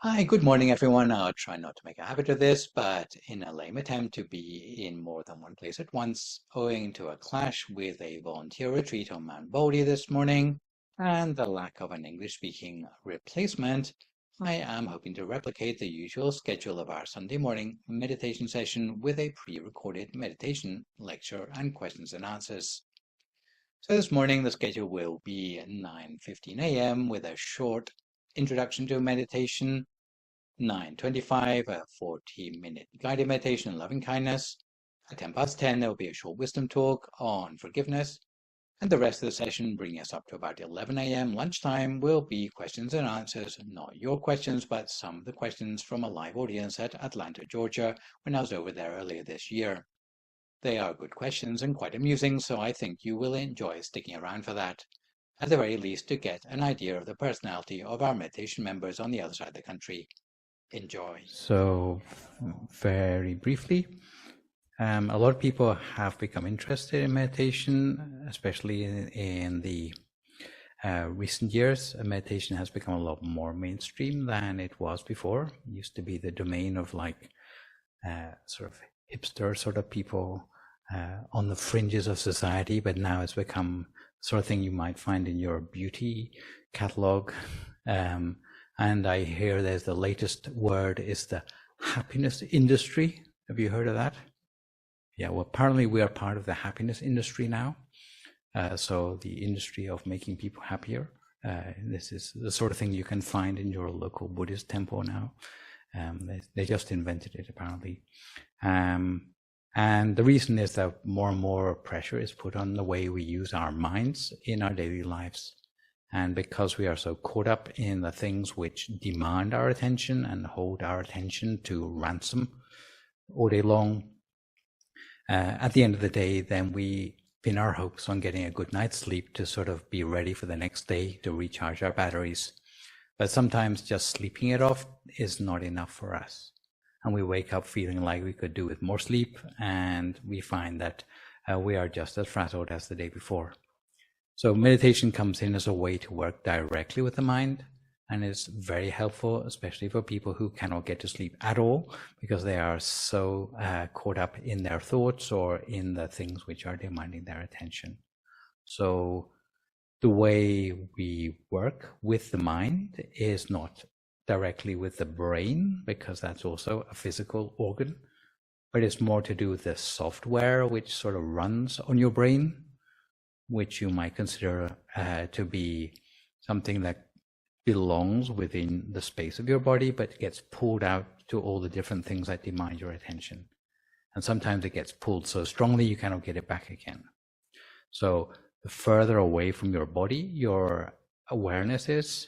Hi, good morning, everyone. I'll try not to make a habit of this, but in a lame attempt to be in more than one place at once, owing to a clash with a volunteer retreat on Mount Baldy this morning and the lack of an English-speaking replacement, I am hoping to replicate the usual schedule of our Sunday morning meditation session with a pre-recorded meditation lecture and questions and answers. So this morning, the schedule will be 9:15 a.m. with a short introduction to meditation, 9:25, a 40-minute guided meditation on loving kindness. At 10 past 10, there will be a short wisdom talk on forgiveness. And the rest of the session, bringing us up to about 11 a.m. lunchtime, will be questions and answers, not your questions, but some of the questions from a live audience at Atlanta, Georgia, when I was over there earlier this year. They are good questions and quite amusing, so I think you will enjoy sticking around for that, at the very least to get an idea of the personality of our meditation members on the other side of the country. Enjoy. So, very briefly, a lot of people have become interested in meditation, especially in the recent years. Meditation has become a lot more mainstream than it was before. It used to be the domain of like sort of hipster sort of people on the fringes of society, but now it's become the sort of thing you might find in your beauty catalog. And I hear there's the latest word is the happiness industry. Have you heard of that? Yeah, well, apparently we are part of the happiness industry now. So the industry of making people happier. This is the sort of thing you can find in your local Buddhist temple now. They just invented it, apparently. And the reason is that more and more pressure is put on the way we use our minds in our daily lives. And because we are so caught up in the things which demand our attention and hold our attention to ransom all day long, at the end of the day, then we pin our hopes on getting a good night's sleep to sort of be ready for the next day to recharge our batteries. But sometimes just sleeping it off is not enough for us. And we wake up feeling like we could do with more sleep, and we find that we are just as frazzled as the day before. So meditation comes in as a way to work directly with the mind, and is very helpful, especially for people who cannot get to sleep at all because they are so caught up in their thoughts or in the things which are demanding their attention. So the way we work with the mind is not directly with the brain, because that's also a physical organ, but it's more to do with the software which sort of runs on your brain, which you might consider to be something that belongs within the space of your body, but gets pulled out to all the different things that demand your attention. And sometimes it gets pulled so strongly you cannot get it back again. So the further away from your body your awareness is,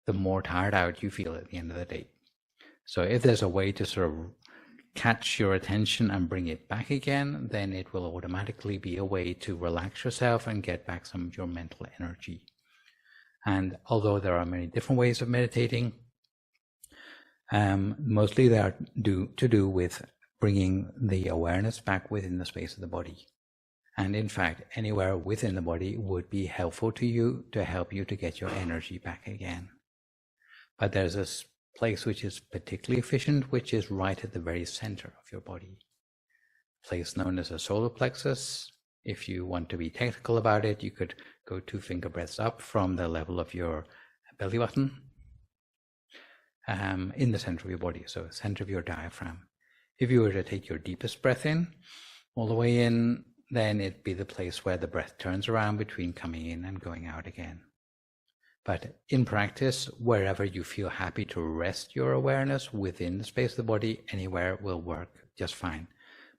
the more tired out you feel at the end of the day. So if there's a way to sort of catch your attention and bring it back again, then it will automatically be a way to relax yourself and get back some of your mental energy. And although there are many different ways of meditating, mostly they are to do with bringing the awareness back within the space of the body. And in fact, anywhere within the body would be helpful to you to help you to get your energy back again. But there's this place which is particularly efficient, which is right at the very center of your body. A place known as a solar plexus. If you want to be technical about it, you could go 2 finger breaths up from the level of your belly button in the center of your body, so center of your diaphragm. If you were to take your deepest breath in, all the way in, then it'd be the place where the breath turns around between coming in and going out again. But in practice, wherever you feel happy to rest your awareness within the space of the body, anywhere will work just fine.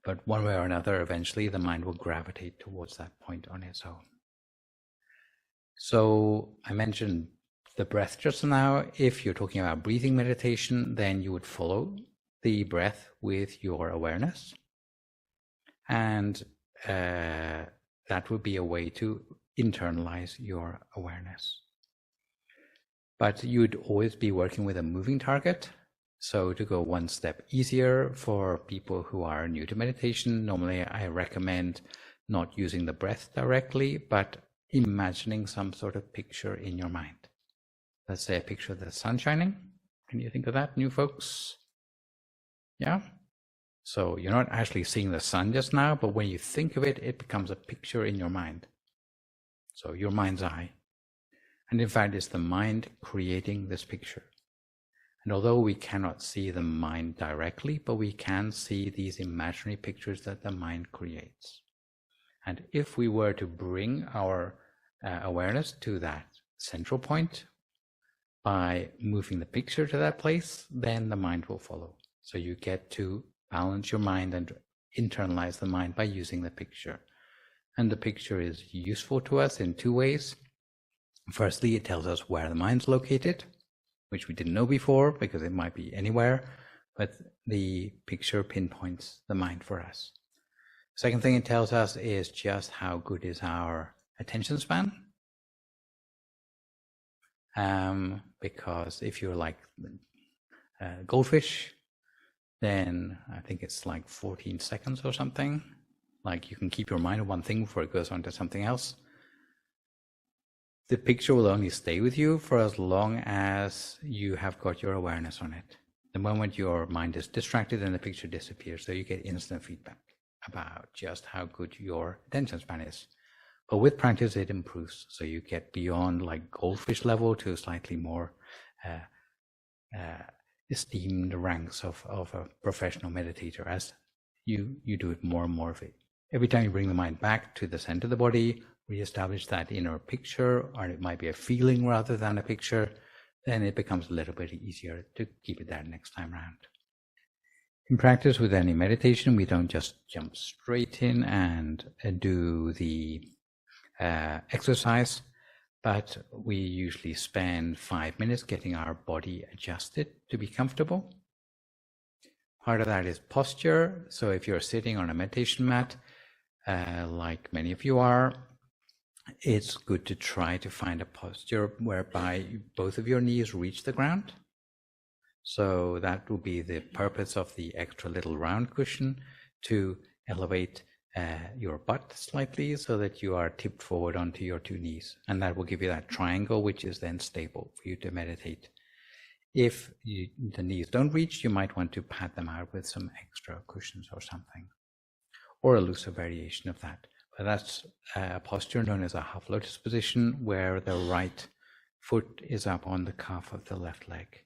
But one way or another, eventually the mind will gravitate towards that point on its own. So I mentioned the breath just now. If you're talking about breathing meditation, then you would follow the breath with your awareness. And that would be a way to internalize your awareness. But you'd always be working with a moving target. So to go one step easier for people who are new to meditation, normally I recommend not using the breath directly, but imagining some sort of picture in your mind. Let's say a picture of the sun shining, Can you think of that, new folks? Yeah? So you're not actually seeing the sun just now, but when you think of it, it becomes a picture in your mind. So your mind's eye. And in fact, it's the mind creating this picture. And although we cannot see the mind directly, but we can see these imaginary pictures that the mind creates. And if we were to bring our awareness to that central point by moving the picture to that place, then the mind will follow. So you get to balance your mind and internalize the mind by using the picture. And the picture is useful to us in two ways. Firstly, it tells us where the mind's located, which we didn't know before because it might be anywhere, but the picture pinpoints the mind for us. Second thing it tells us is just how good is our attention span. Because if you're like goldfish, then I think it's like 14 seconds or something. Like you can keep your mind on one thing before it goes on to something else. The picture will only stay with you for as long as you have got your awareness on it. The moment your mind is distracted, then the picture disappears. So you get instant feedback about just how good your attention span is. But with practice, it improves. So you get beyond like goldfish level to slightly more esteemed ranks of a professional meditator as you do it more and more of it. Every time you bring the mind back to the center of the body, reestablish that inner picture, or it might be a feeling rather than a picture, then it becomes a little bit easier to keep it there next time around. In practice with any meditation, we don't just jump straight in and do the exercise, but we usually spend 5 minutes getting our body adjusted to be comfortable. Part of that is posture. So if you're sitting on a meditation mat, like many of you are, it's good to try to find a posture whereby both of your knees reach the ground. So that will be the purpose of the extra little round cushion, to elevate your butt slightly so that you are tipped forward onto your two knees. And that will give you that triangle, which is then stable for you to meditate. If the knees don't reach, you might want to pad them out with some extra cushions or something, or a looser variation of that. But that's a posture known as a half lotus position, where the right foot is up on the calf of the left leg.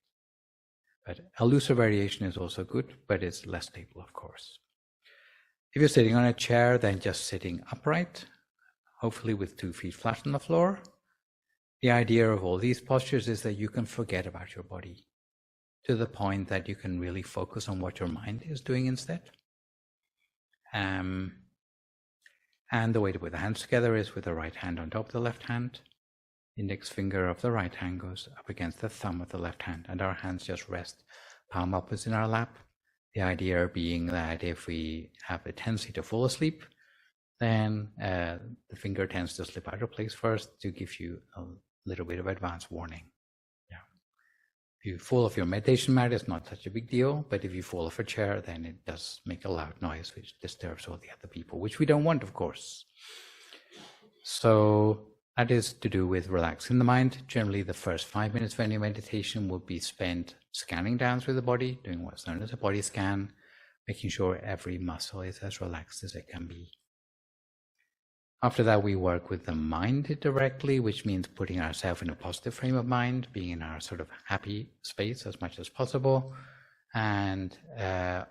But a looser variation is also good, but it's less stable, of course. If you're sitting on a chair, then just sitting upright, hopefully with 2 feet flat on the floor. The idea of all these postures is that you can forget about your body to the point that you can really focus on what your mind is doing instead. And the way to put the hands together is with the right hand on top of the left hand. Index finger of the right hand goes up against the thumb of the left hand, and our hands just rest palm upwards in our lap. The idea being that if we have a tendency to fall asleep, then the finger tends to slip out of place first to give you a little bit of advance warning. Yeah. If you fall off your meditation mat, it's not such a big deal, but if you fall off a chair, then it does make a loud noise which disturbs all the other people, which we don't want, of course. So that is to do with relaxing the mind. Generally, the first 5 minutes of any meditation will be spent scanning down through the body, doing what's known as a body scan, making sure every muscle is as relaxed as it can be. After that, we work with the mind directly, which means putting ourselves in a positive frame of mind, being in our sort of happy space as much as possible. And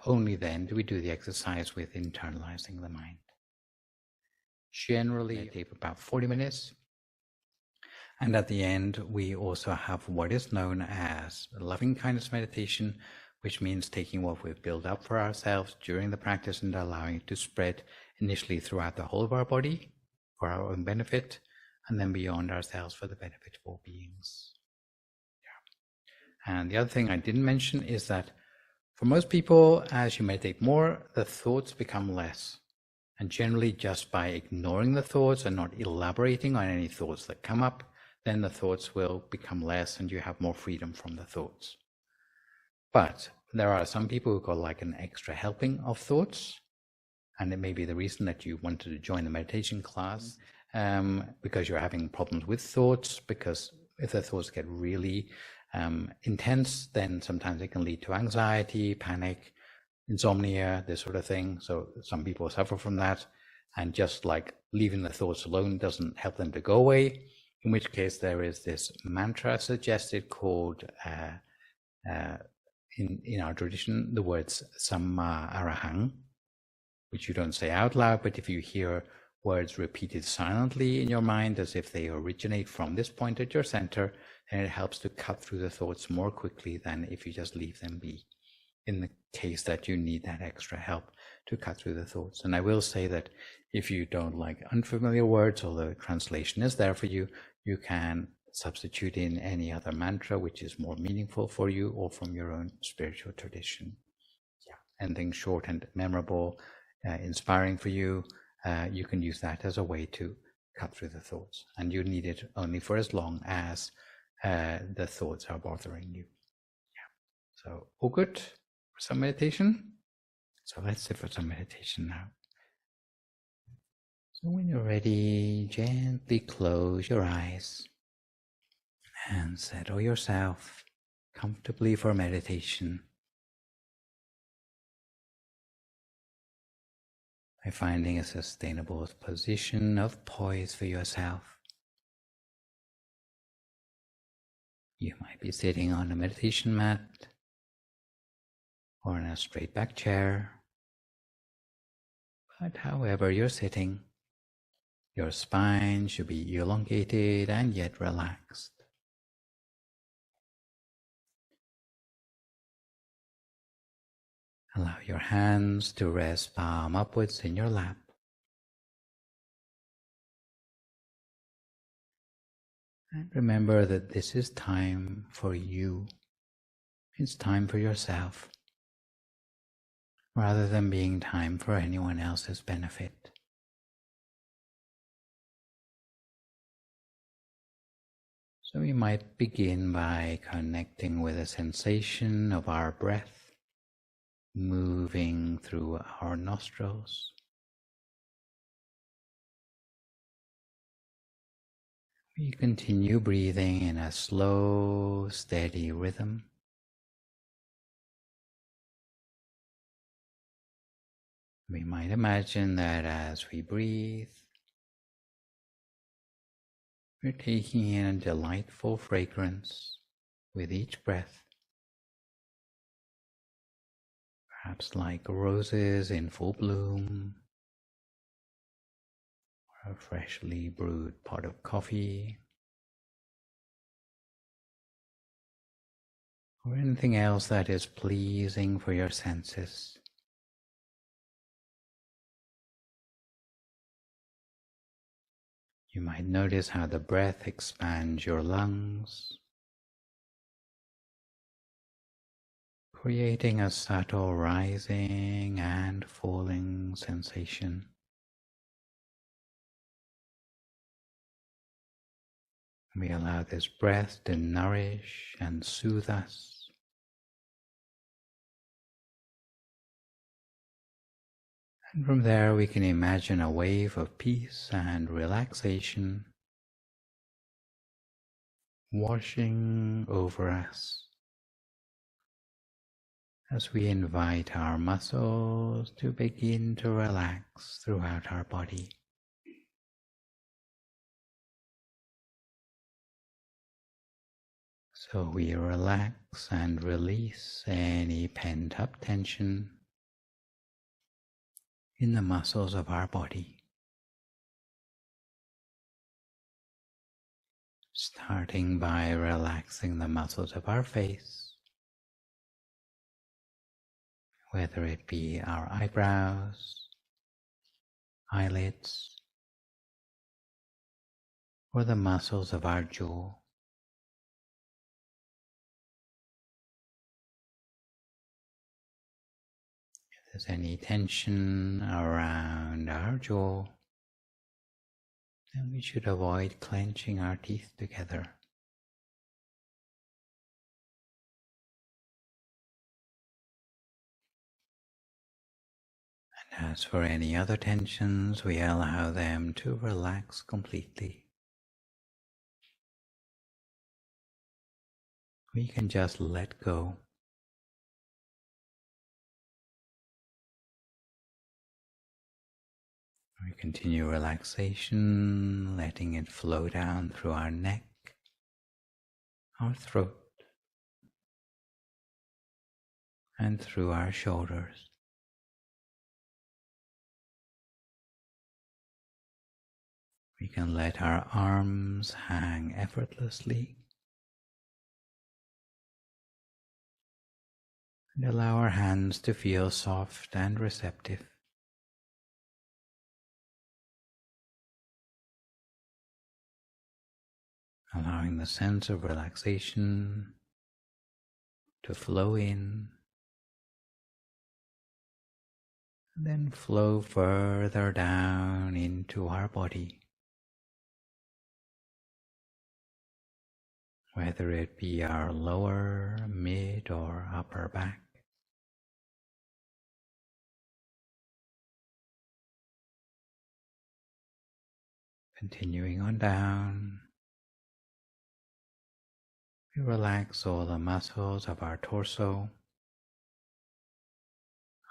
only then do we do the exercise with internalizing the mind. Generally, it takes about 40 minutes. And at the end, we also have what is known as loving kindness meditation, which means taking what we've built up for ourselves during the practice and allowing it to spread initially throughout the whole of our body for our own benefit, and then beyond ourselves for the benefit of all beings. Yeah. And the other thing I didn't mention is that for most people, as you meditate more, the thoughts become less. And generally, just by ignoring the thoughts and not elaborating on any thoughts that come up, then the thoughts will become less and you have more freedom from the thoughts. But there are some people who got like an extra helping of thoughts, and it may be the reason that you wanted to join the meditation class, because you're having problems with thoughts, because if the thoughts get really intense, then sometimes it can lead to anxiety, panic, insomnia, this sort of thing. So some people suffer from that, and just like leaving the thoughts alone doesn't help them to go away, in which case there is this mantra suggested called, in our tradition, the words Samma Arahang, which you don't say out loud, but if you hear words repeated silently in your mind as if they originate from this point at your center, then it helps to cut through the thoughts more quickly than if you just leave them be, in the case that you need that extra help to cut through the thoughts. And I will say that if you don't like unfamiliar words, or the translation is there for you, you can substitute in any other mantra which is more meaningful for you or from your own spiritual tradition. Yeah, anything short and memorable, inspiring for you, you can use that as a way to cut through the thoughts. And you need it only for as long as the thoughts are bothering you. Yeah. So, all good for some meditation? So let's sit for some meditation now. So when you're ready, gently close your eyes and settle yourself comfortably for meditation by finding a sustainable position of poise for yourself. You might be sitting on a meditation mat or in a straight back chair, but however you're sitting, your spine should be elongated and yet relaxed. Allow your hands to rest palm upwards in your lap. And remember that this is time for you. It's time for yourself, rather than being time for anyone else's benefit. So we might begin by connecting with a sensation of our breath moving through our nostrils. We continue breathing in a slow, steady rhythm. We might imagine that as we breathe, we're taking in a delightful fragrance with each breath, perhaps like roses in full bloom, or a freshly brewed pot of coffee, or anything else that is pleasing for your senses. You might notice how the breath expands your lungs, creating a subtle rising and falling sensation. We allow this breath to nourish and soothe us. And from there we can imagine a wave of peace and relaxation washing over us as we invite our muscles to begin to relax throughout our body. So we relax and release any pent-up tension in the muscles of our body, starting by relaxing the muscles of our face, whether it be our eyebrows, eyelids, or the muscles of our jaw. If there's any tension around our jaw, then we should avoid clenching our teeth together. And as for any other tensions, we allow them to relax completely. We can just let go. We continue relaxation, letting it flow down through our neck, our throat, and through our shoulders. We can let our arms hang effortlessly and allow our hands to feel soft and receptive. Allowing the sense of relaxation to flow in and then flow further down into our body. Whether it be our lower, mid, or upper back. Continuing on down, we relax all the muscles of our torso,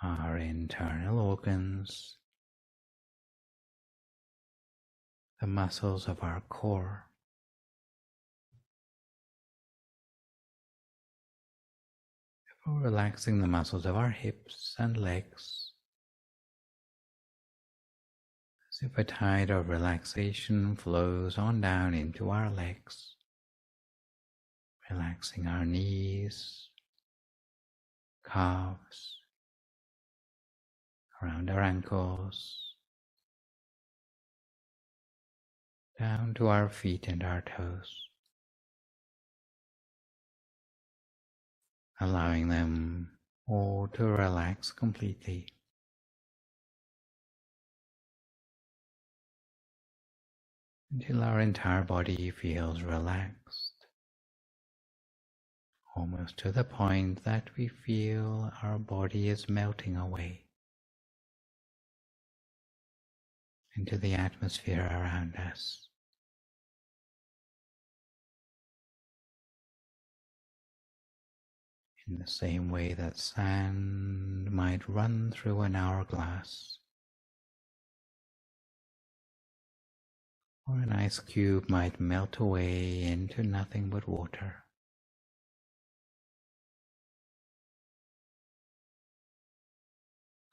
our internal organs, the muscles of our core. Before relaxing the muscles of our hips and legs, as if a tide of relaxation flows on down into our legs, relaxing our knees, calves, around our ankles, down to our feet and our toes, allowing them all to relax completely. Until our entire body feels relaxed, almost to the point that we feel our body is melting away into the atmosphere around us. In the same way that sand might run through an hourglass, or an ice cube might melt away into nothing but water.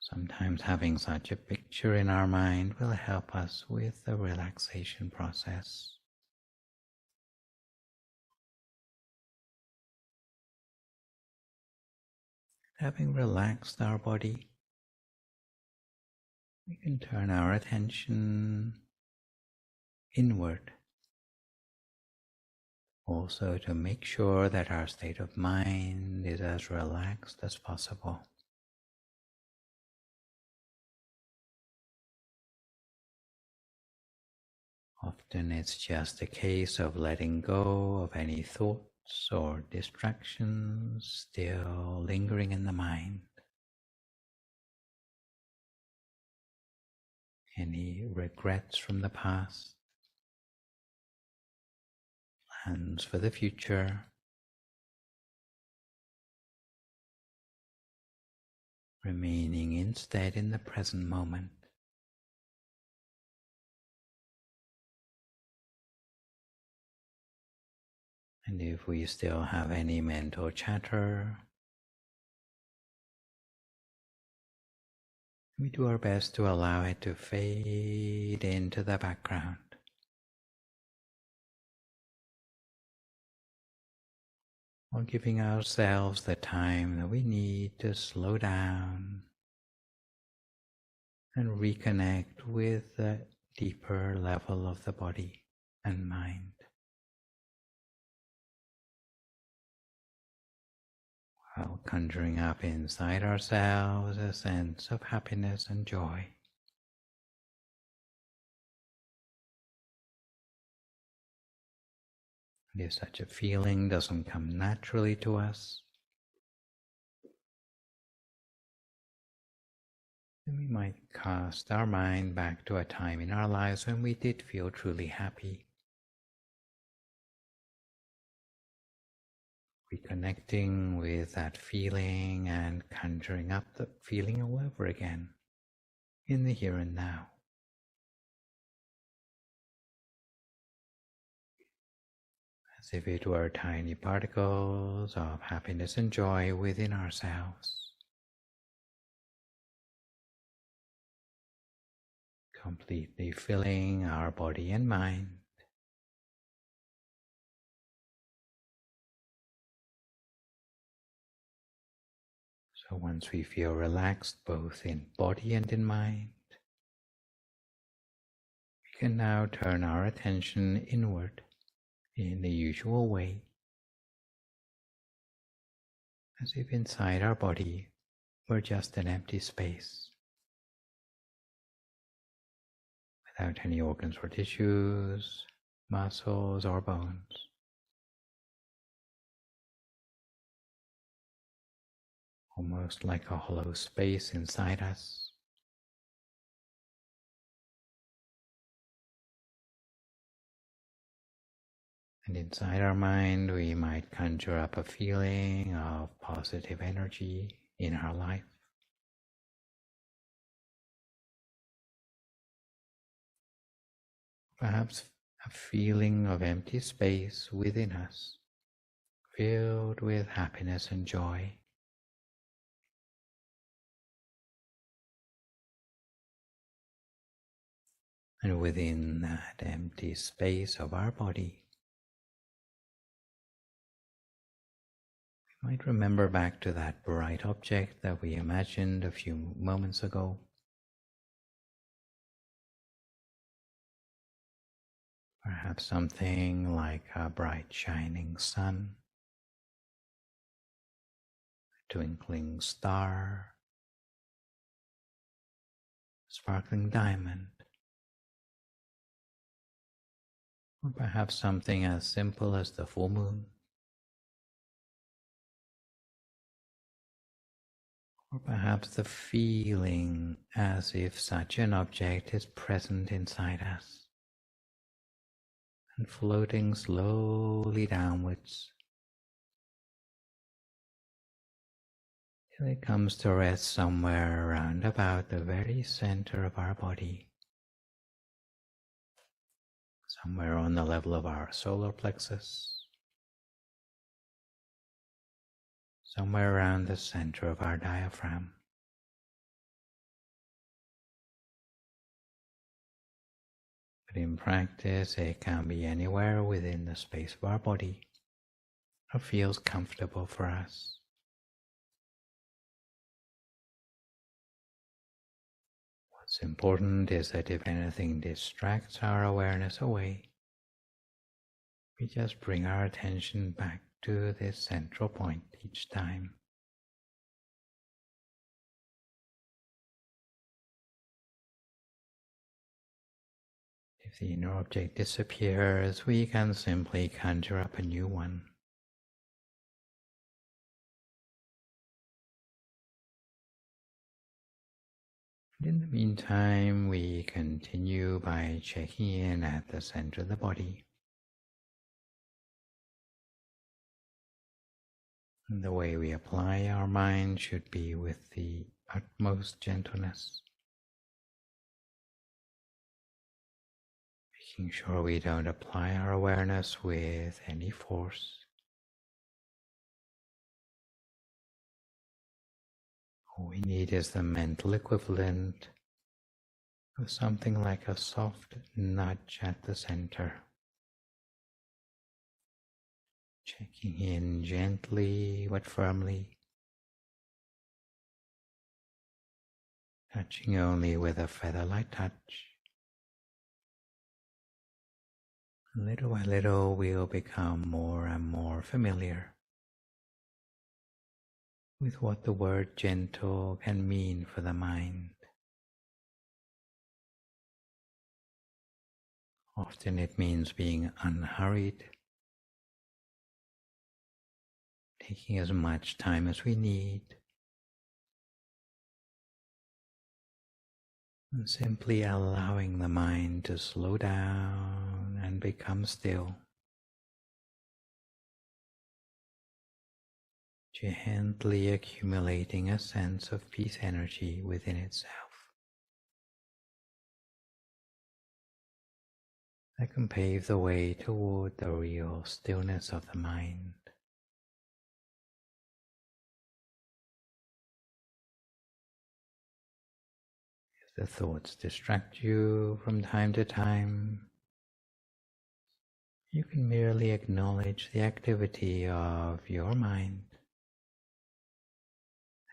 Sometimes having such a picture in our mind will help us with the relaxation process. Having relaxed our body, we can turn our attention inward, also to make sure that our state of mind is as relaxed as possible. Often it's just a case of letting go of any thoughts or distractions still lingering in the mind. Any regrets from the past, plans for the future, remaining instead in the present moment. And if we still have any mental chatter, we do our best to allow it to fade into the background. While giving ourselves the time that we need to slow down and reconnect with the deeper level of the body and mind. While conjuring up inside ourselves a sense of happiness and joy. And if such a feeling doesn't come naturally to us, then we might cast our mind back to a time in our lives when we did feel truly happy. reconnecting with that feeling and conjuring up the feeling all over again in the here and now. As if it were tiny particles of happiness and joy within ourselves, completely filling our body and mind. So once we feel relaxed both in body and in mind, we can now turn our attention inward in the usual way, as if inside our body were just an empty space, without any organs or tissues, muscles or bones. Almost like a hollow space inside us. And inside our mind, we might conjure up a feeling of positive energy in our life. Perhaps a feeling of empty space within us, filled with happiness and joy. And within that empty space of our body, we might remember back to that bright object that we imagined a few moments ago. Perhaps something like a bright shining sun, a twinkling star, a sparkling diamond, or perhaps something as simple as the full moon, or perhaps the feeling as if such an object is present inside us and floating slowly downwards till it comes to rest somewhere around about the very center of our body, somewhere on the level of our solar plexus, somewhere around the center of our diaphragm. But in practice, it can be anywhere within the space of our body that feels comfortable for us. What's important is that if anything distracts our awareness away, we just bring our attention back to this central point each time. If the inner object disappears, we can simply conjure up a new one. In the meantime, we continue by checking in at the center of the body. And the way we apply our mind should be with the utmost gentleness, making sure we don't apply our awareness with any force. All we need is the mental equivalent of something like a soft nudge at the center. Checking in gently but firmly, touching only with a feather-light touch. Little by little, we'll become more and more familiar with what the word gentle can mean for the mind. Often it means being unhurried, taking as much time as we need, and simply allowing the mind to slow down and become still. gently accumulating a sense of peace energy within itself that can pave the way toward the real stillness of the mind. If the thoughts distract you from time to time, you can merely acknowledge the activity of your mind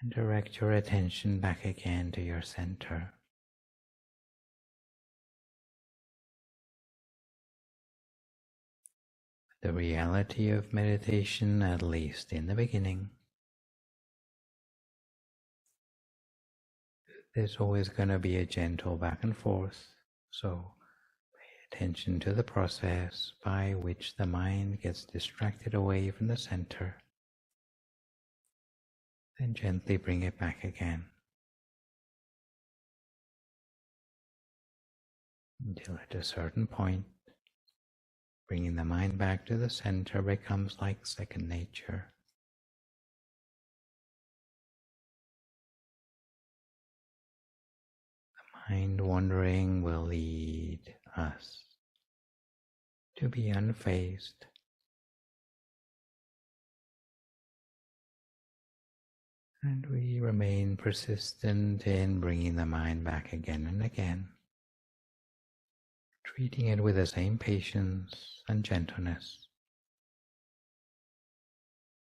and direct your attention back again to your center. The reality of meditation, at least in the beginning, there's always going to be a gentle back and forth, so pay attention to the process by which the mind gets distracted away from the center, then gently bring it back again, until at a certain point, bringing the mind back to the center becomes like second nature. The mind wandering will lead us to be unfazed, and we remain persistent in bringing the mind back again and again, treating it with the same patience and gentleness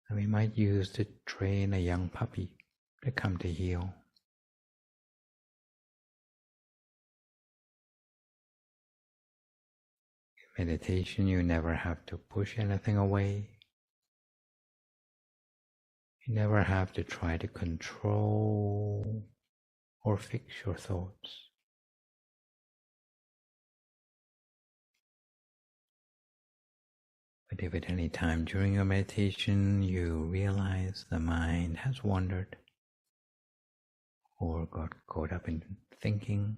that we might use to train a young puppy to come to heel. In meditation, you never have to push anything away. You never have to try to control or fix your thoughts. But if at any time during your meditation you realize the mind has wandered or got caught up in thinking,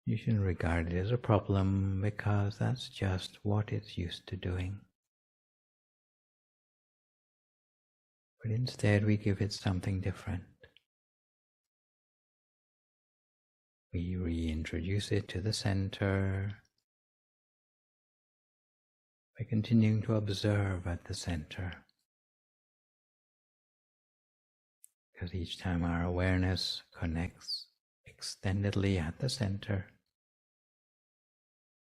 you shouldn't regard it as a problem, because that's just what it's used to doing. But instead we give it something different. We reintroduce it to the center by continuing to observe at the center. Because each time our awareness connects extendedly at the center,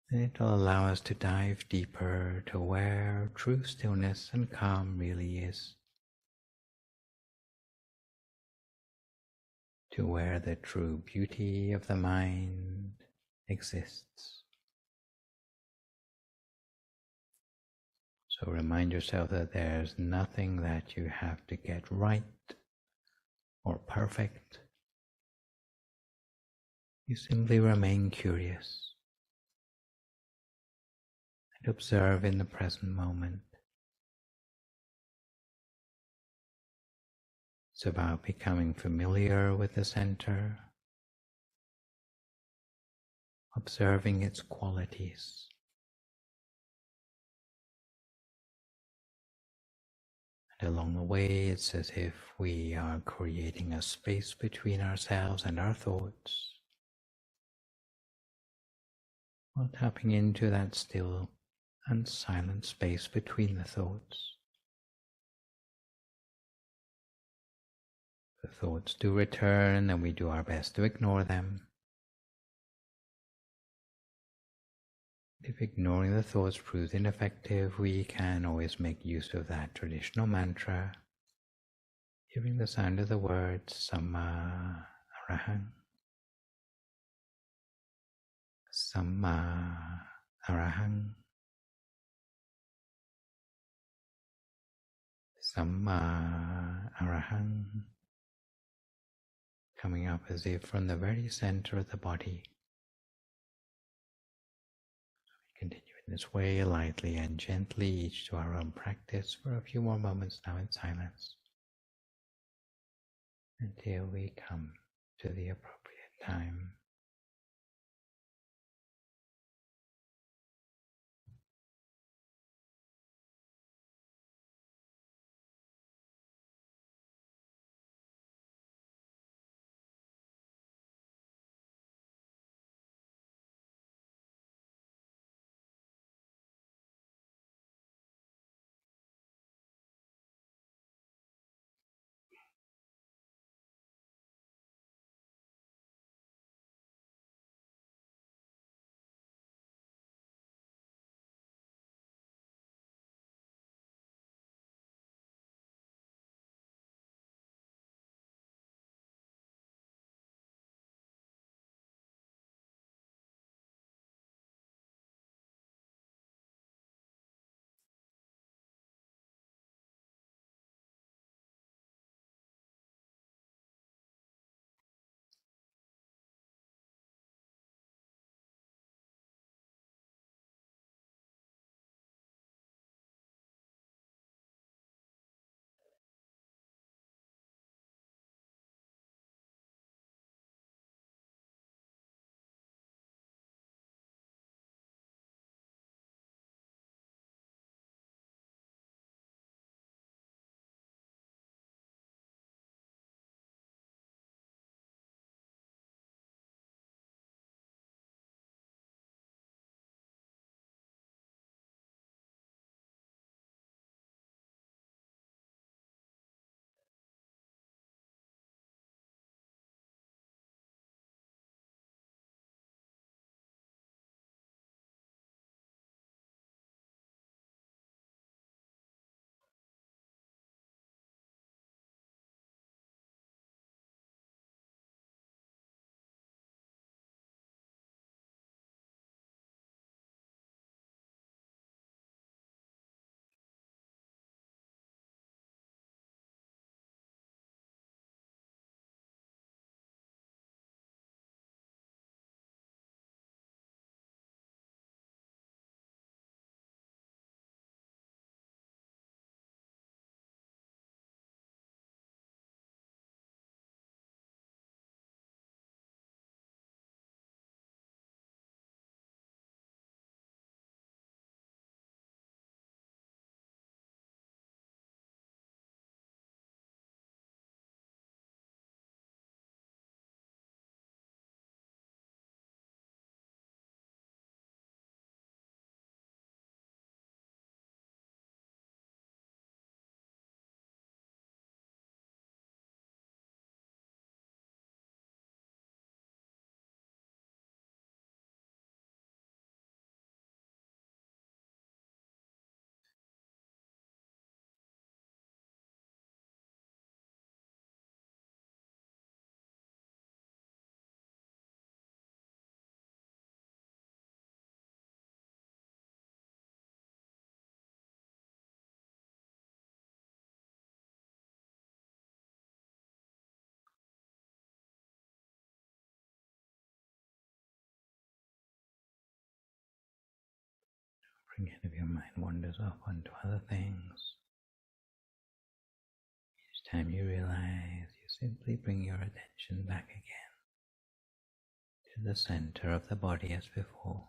then it will allow us to dive deeper to where true stillness and calm really is, to where the true beauty of the mind exists. So remind yourself that there's nothing that you have to get right or perfect. You simply remain curious and observe in the present moment. It's about becoming familiar with the center, observing its qualities. And along the way, it's as if we are creating a space between ourselves and our thoughts, while tapping into that still and silent space between the thoughts. The thoughts do return, and we do our best to ignore them. If ignoring the thoughts proves ineffective, we can always make use of that traditional mantra, hearing the sound of the words Samma Arahang, Samma Arahang, Samma Arahang, coming up as if from the very center of the body. Continue in this way, lightly and gently, each to our own practice, for a few more moments now in silence, until we come to the appropriate time. Forget if your mind wanders off onto other things. Each time you realize, you simply bring your attention back again to the center of the body as before.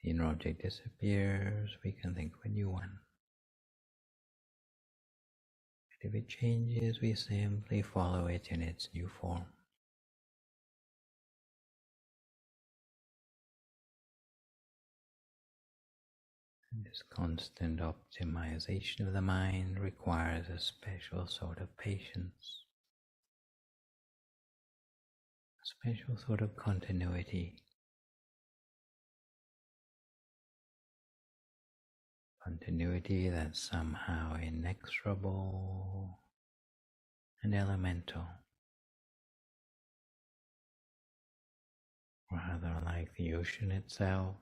The inner object disappears, we can think of a new one. But if it changes, we simply follow it in its new form. And this constant optimization of the mind requires a special sort of patience, a special sort of continuity. Continuity that's somehow inexorable and elemental, rather like the ocean itself,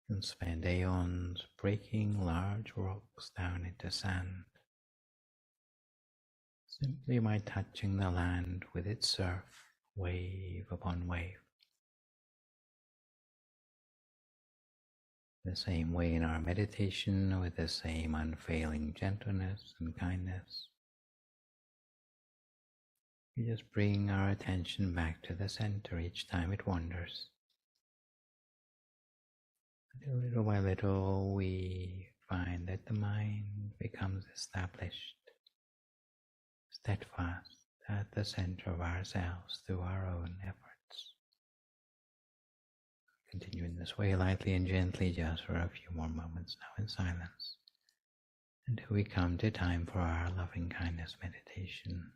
can spend aeons breaking large rocks down into sand, simply by touching the land with its surf, wave upon wave. The same way in our meditation, with the same unfailing gentleness and kindness, we just bring our attention back to the center each time it wanders. And little by little, we find that the mind becomes established, steadfast at the center of ourselves through our own efforts. Continue in this way lightly and gently just for a few more moments now in silence, until we come to time for our loving kindness meditation.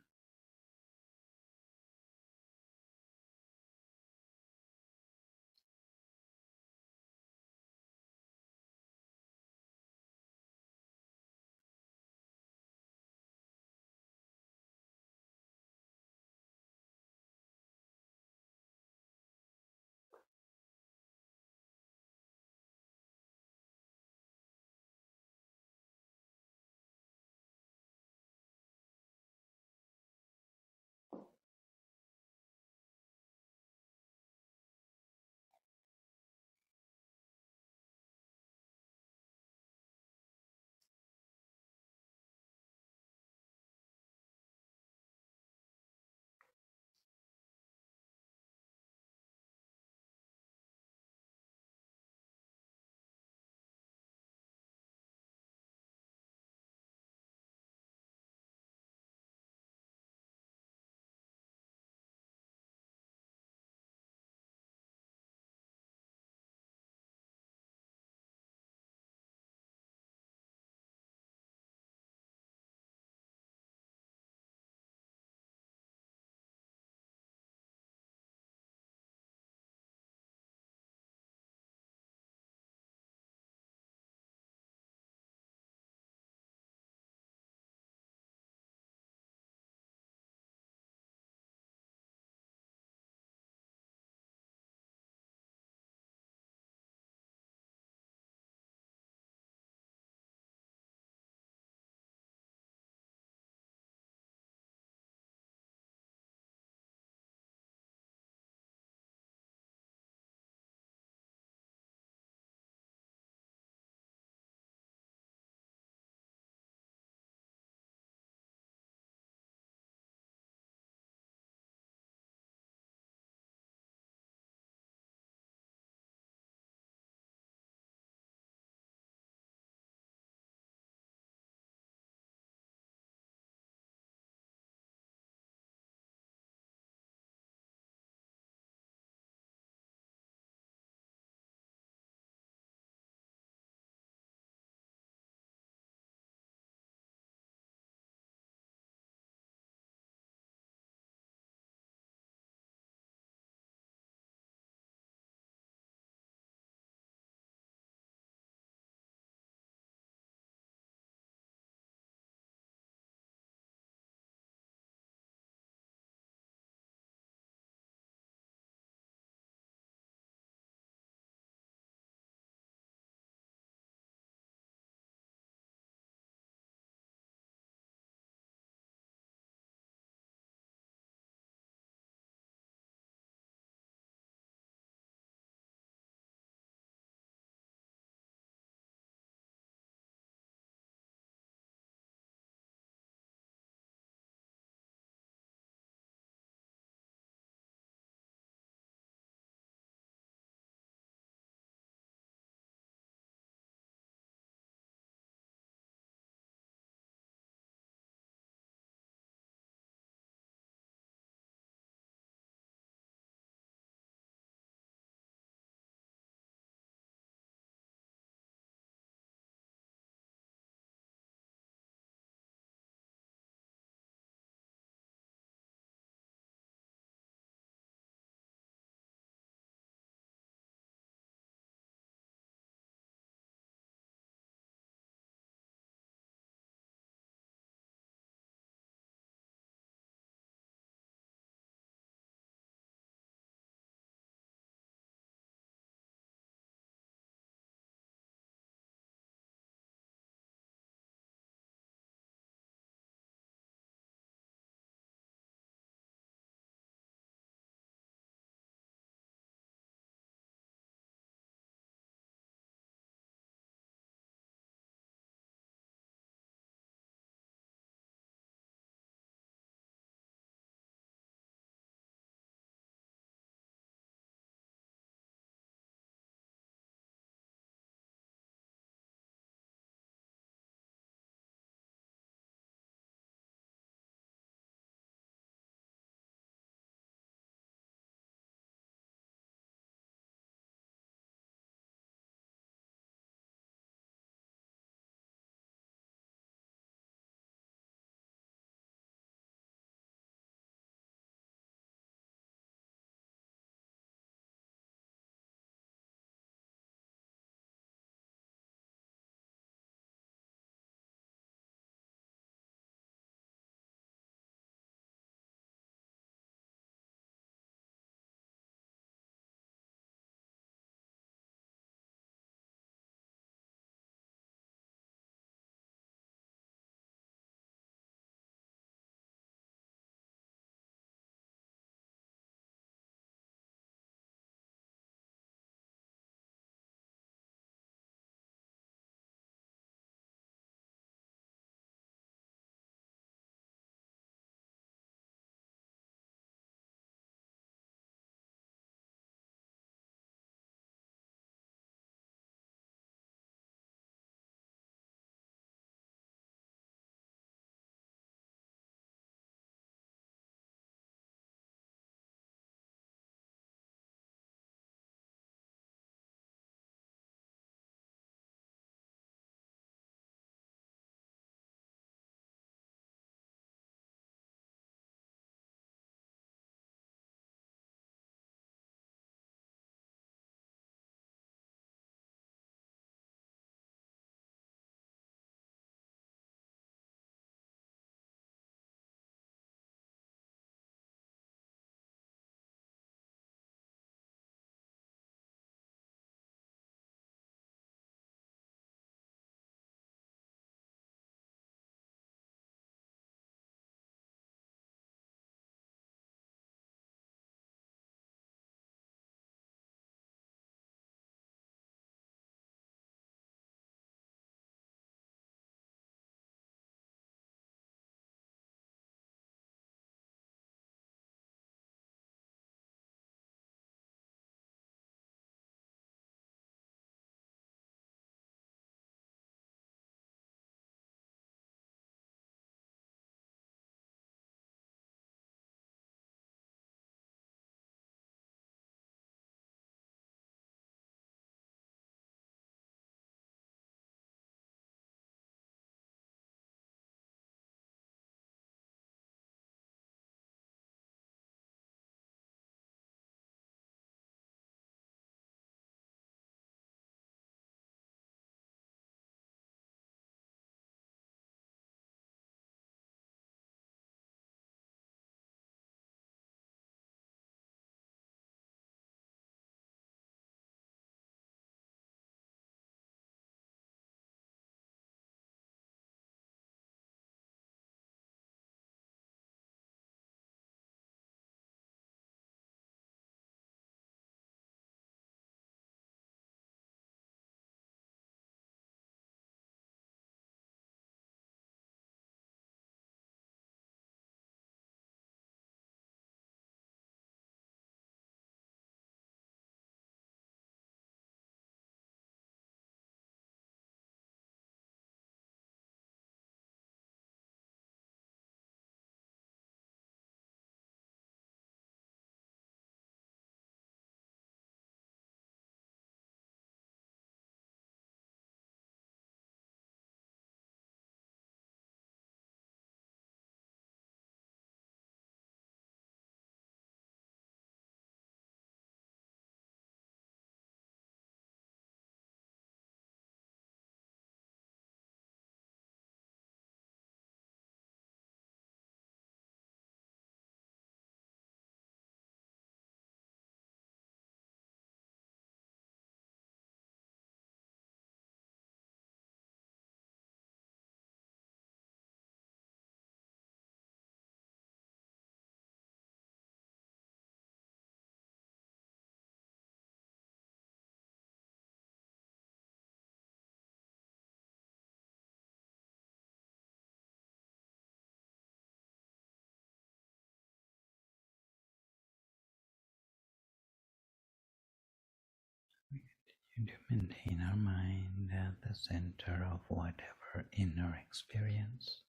And to maintain our mind at the center of whatever inner experience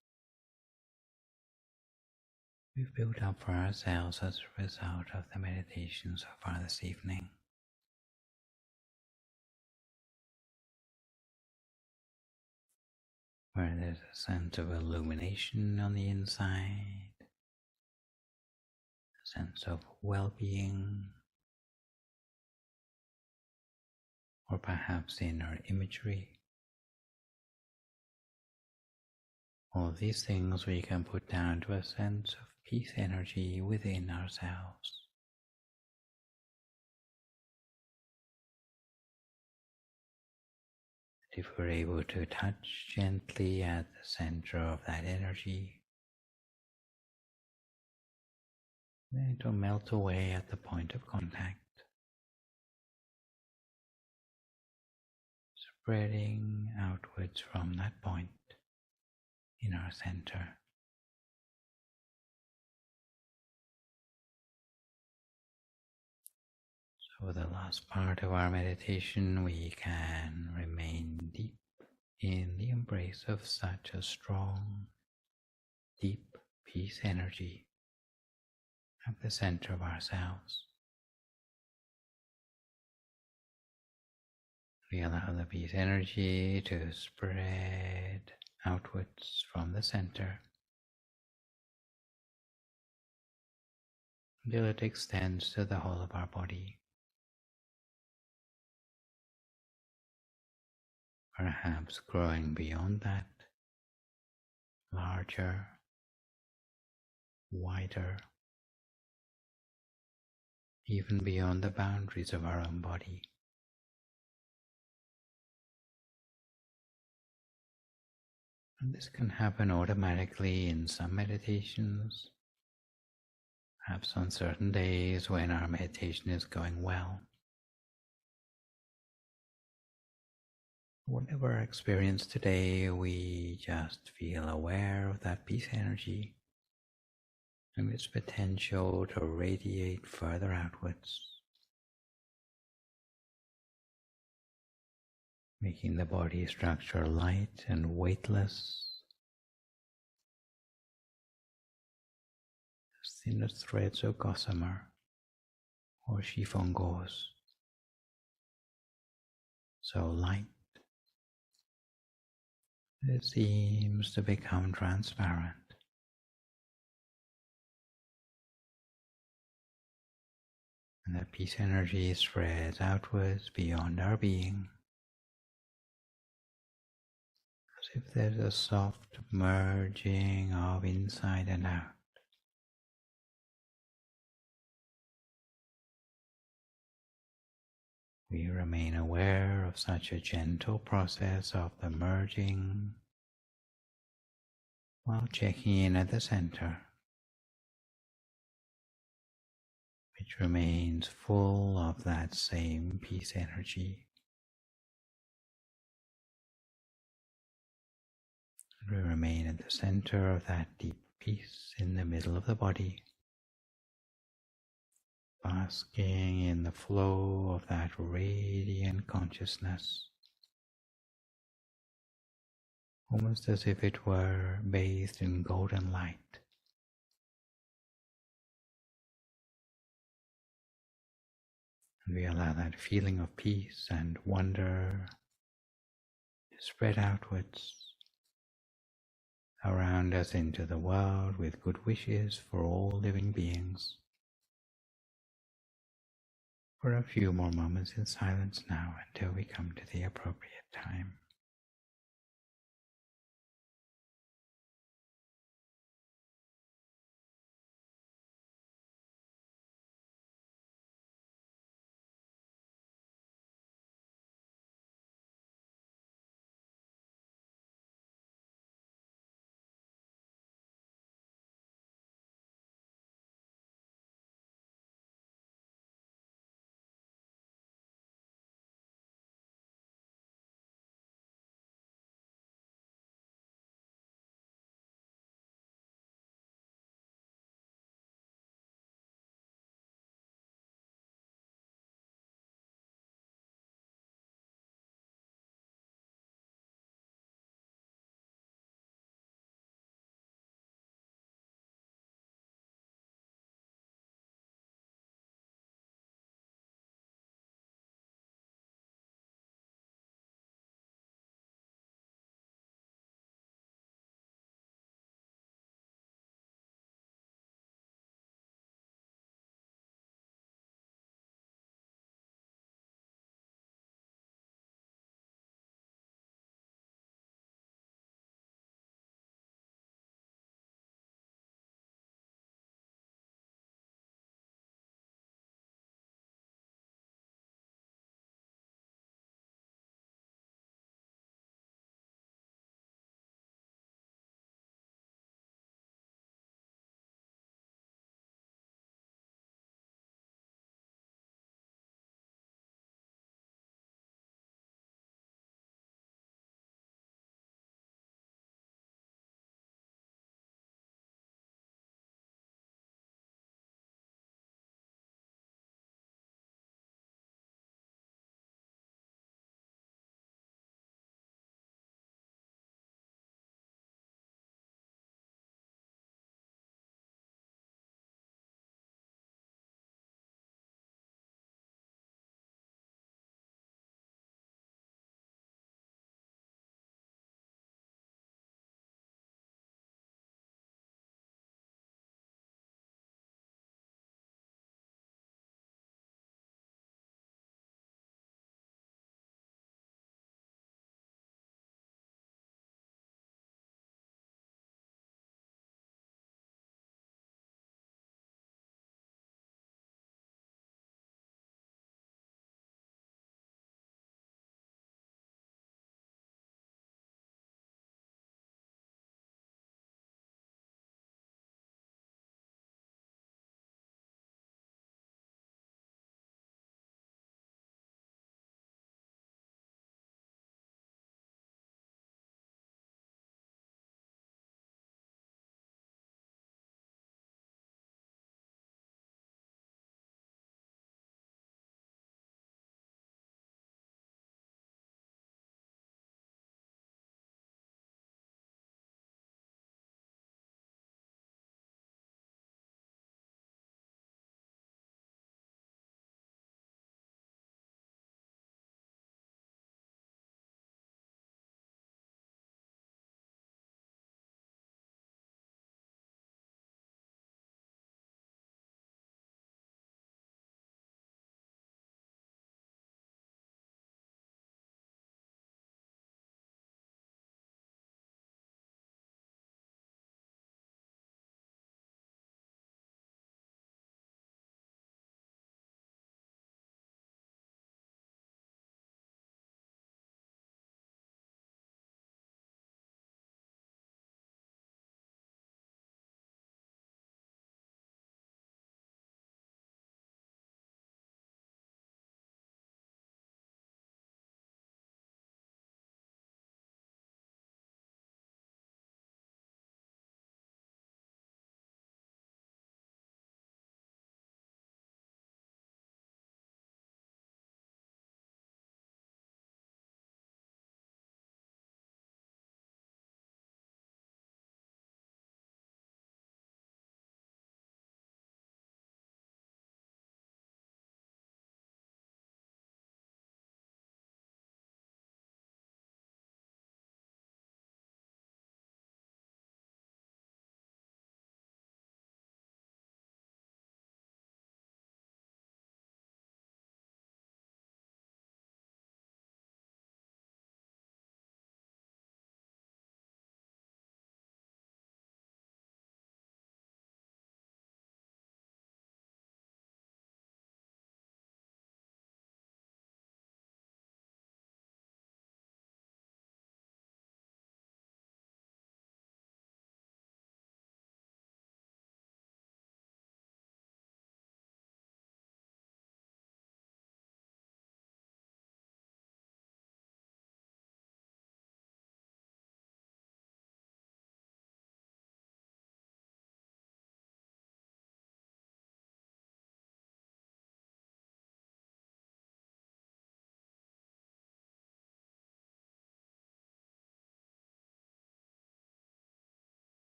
we've built up for ourselves as a result of the meditation so far this evening. Where there's a sense of illumination on the inside, a sense of well-being, or perhaps inner imagery. All of these things we can put down to a sense of peace energy within ourselves. If we're able to touch gently at the center of that energy, then it will melt away at the point of contact, spreading outwards from that point in our center. So for the last part of our meditation, we can remain deep in the embrace of such a strong, deep peace energy at the center of ourselves. We allow the peace energy to spread outwards from the center until it extends to the whole of our body. Perhaps growing beyond that, larger, wider, even beyond the boundaries of our own body. And this can happen automatically in some meditations, perhaps on certain days when our meditation is going well. Whatever our experience today, we just feel aware of that peace energy and its potential to radiate further outwards, making the body structure light and weightless, as thin as threads of gossamer or chiffon gauze, so light that it seems to become transparent. And the peace energy spreads outwards beyond our being, as if there's a soft merging of inside and out. We remain aware of such a gentle process of the merging while checking in at the center, which remains full of that same peace energy. We remain at the center of that deep peace in the middle of the body, basking in the flow of that radiant consciousness, almost as if it were bathed in golden light. And we allow that feeling of peace and wonder to spread outwards around us into the world with good wishes for all living beings. For a few more moments in silence now until we come to the appropriate time.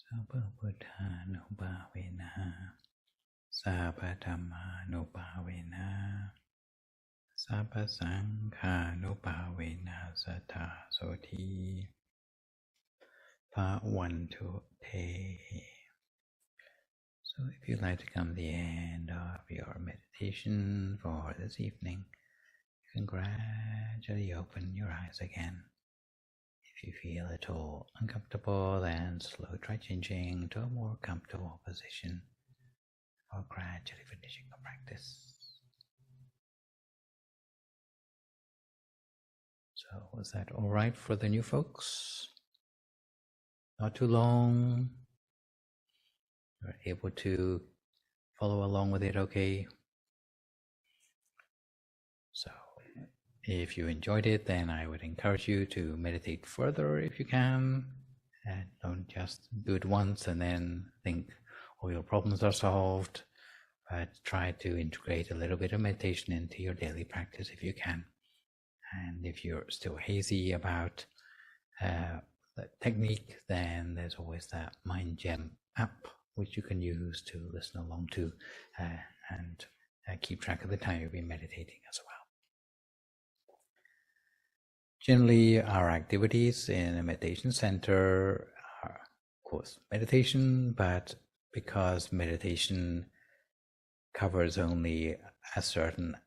Sabbaputtanubhavena, Sabbadhammanubhavena, Sabbasanghanubhavena Sattha Soti Bhavantu Te. So if you'd like to come to the end of your meditation for this evening, you can gradually open your eyes again. If you feel at all uncomfortable, then slowly try changing to a more comfortable position or gradually finishing the practice. So was that all right for the new folks? Not too long. You're able to follow along with it, okay? So if you enjoyed it, then I would encourage you to meditate further if you can. And don't just do it once and then think all your problems are solved, but try to integrate a little bit of meditation into your daily practice if you can. And if you're still hazy about the technique, then there's always that Mind Gem app, which you can use to listen along to and keep track of the time you'll be meditating as well. Generally, our activities in a meditation center are, of course, meditation, but because meditation covers only a certain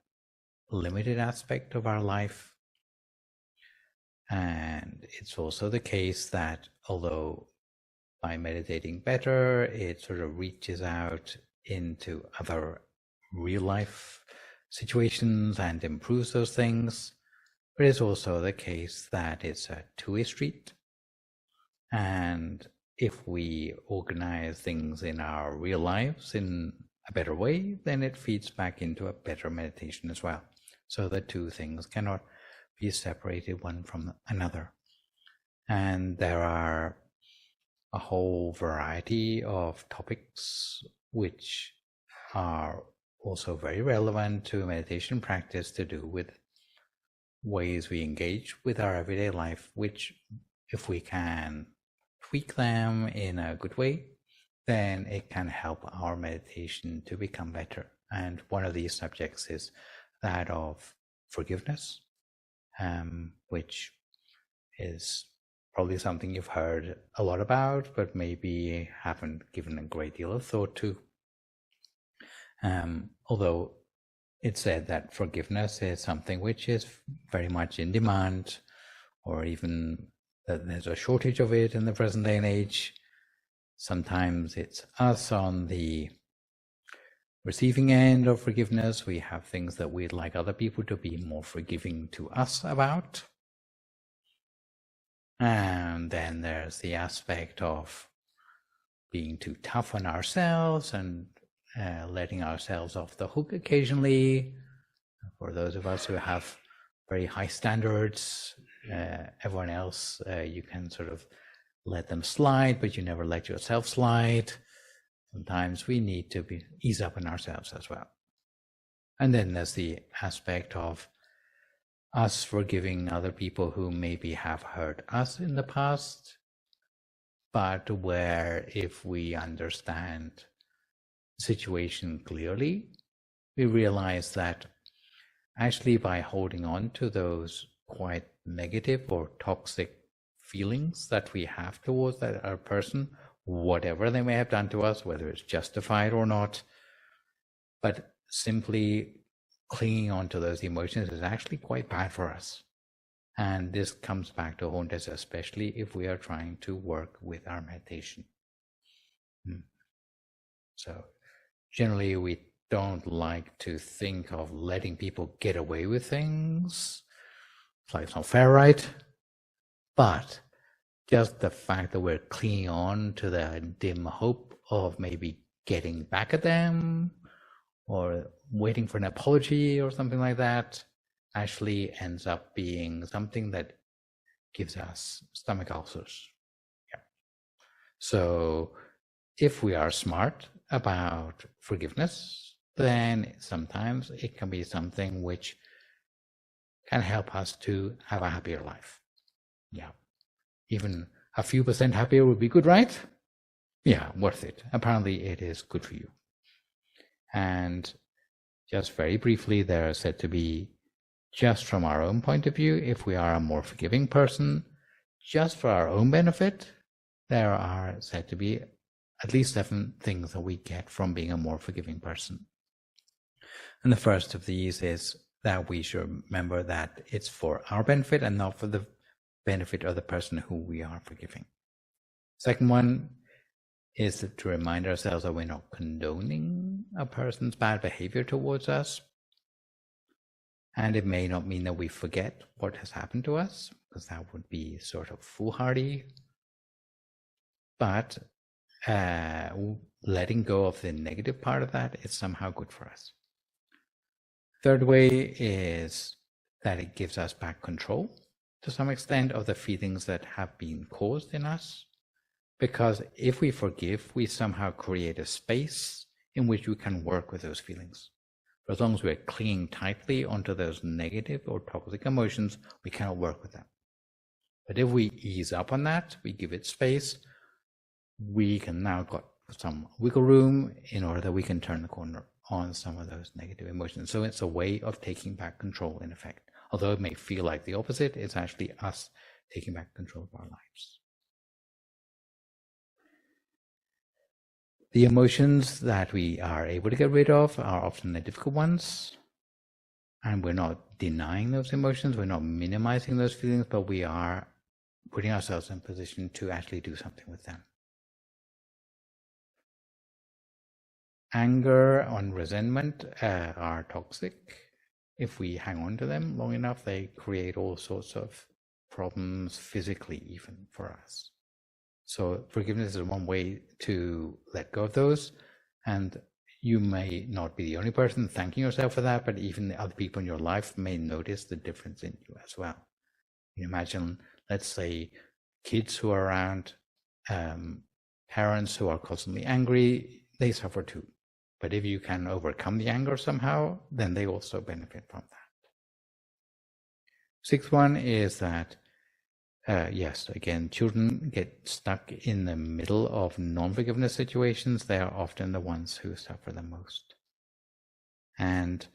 limited aspect of our life, and it's also the case that although by meditating better, it sort of reaches out into other real life situations and improves those things. But it's also the case that it's a two-way street. And if we organize things in our real lives in a better way, then it feeds back into a better meditation as well. So the two things cannot be separated one from another. And there are a whole variety of topics which are also very relevant to meditation practice to do with ways we engage with our everyday life, which if we can tweak them in a good way, then it can help our meditation to become better. And one of these subjects is that of forgiveness, which is probably something you've heard a lot about, but maybe haven't given a great deal of thought to. Although it's said that forgiveness is something which is very much in demand, or even that there's a shortage of it in the present day and age. Sometimes it's us on the receiving end of forgiveness. We have things that we'd like other people to be more forgiving to us about. And then there's the aspect of being too tough on ourselves and letting ourselves off the hook occasionally. For those of us who have very high standards, everyone else, you can sort of let them slide, but you never let yourself slide. Sometimes we need to ease up on ourselves as well. And then there's the aspect of us forgiving other people who maybe have hurt us in the past, but where if we understand the situation clearly, we realize that actually by holding on to those quite negative or toxic feelings that we have towards that other person, whatever they may have done to us, whether it's justified or not, but simply clinging on to those emotions is actually quite bad for us. And this comes back to haunt us, especially if we are trying to work with our meditation. So generally we don't like to think of letting people get away with things. It's like it's not fair, right? But just the fact that we're clinging on to the dim hope of maybe getting back at them or waiting for an apology or something like that actually ends up being something that gives us stomach ulcers. Yeah. So if we are smart about forgiveness, then sometimes it can be something which can help us to have a happier life. Yeah. Even a few % happier would be good, right? yeah, worth it. Apparently it is good for you. And just very briefly, there are said to be, just from our own point of view, if we are a more forgiving person, just for our own benefit, there are said to be at least 7 things that we get from being a more forgiving person. And the first of these is that we should remember that it's for our benefit and not for the benefit of the person who we are forgiving. Second one is to remind ourselves that we're not condoning a person's bad behavior towards us. And it may not mean that we forget what has happened to us, because that would be sort of foolhardy. But letting go of the negative part of that is somehow good for us. Third way is that it gives us back control to some extent of the feelings that have been caused in us. Because if we forgive, we somehow create a space in which we can work with those feelings. For as long as we're clinging tightly onto those negative or toxic emotions, we cannot work with them. But if we ease up on that, we give it space, we can now got some wiggle room in order that we can turn the corner on some of those negative emotions. So it's a way of taking back control, in effect. Although it may feel like the opposite, it's actually us taking back control of our lives. The emotions that we are able to get rid of are often the difficult ones. And we're not denying those emotions, we're not minimizing those feelings, but we are putting ourselves in a position to actually do something with them. Anger and resentment are toxic. If we hang on to them long enough, they create all sorts of problems physically, even for us. So forgiveness is one way to let go of those. And you may not be the only person thanking yourself for that, but even the other people in your life may notice the difference in you as well. You imagine, let's say, kids who are around parents who are constantly angry, they suffer too. But if you can overcome the anger somehow, then they also benefit from that. Sixth one is that, yes, again, children get stuck in the middle of non-forgiveness situations. They are often the ones who suffer the most. And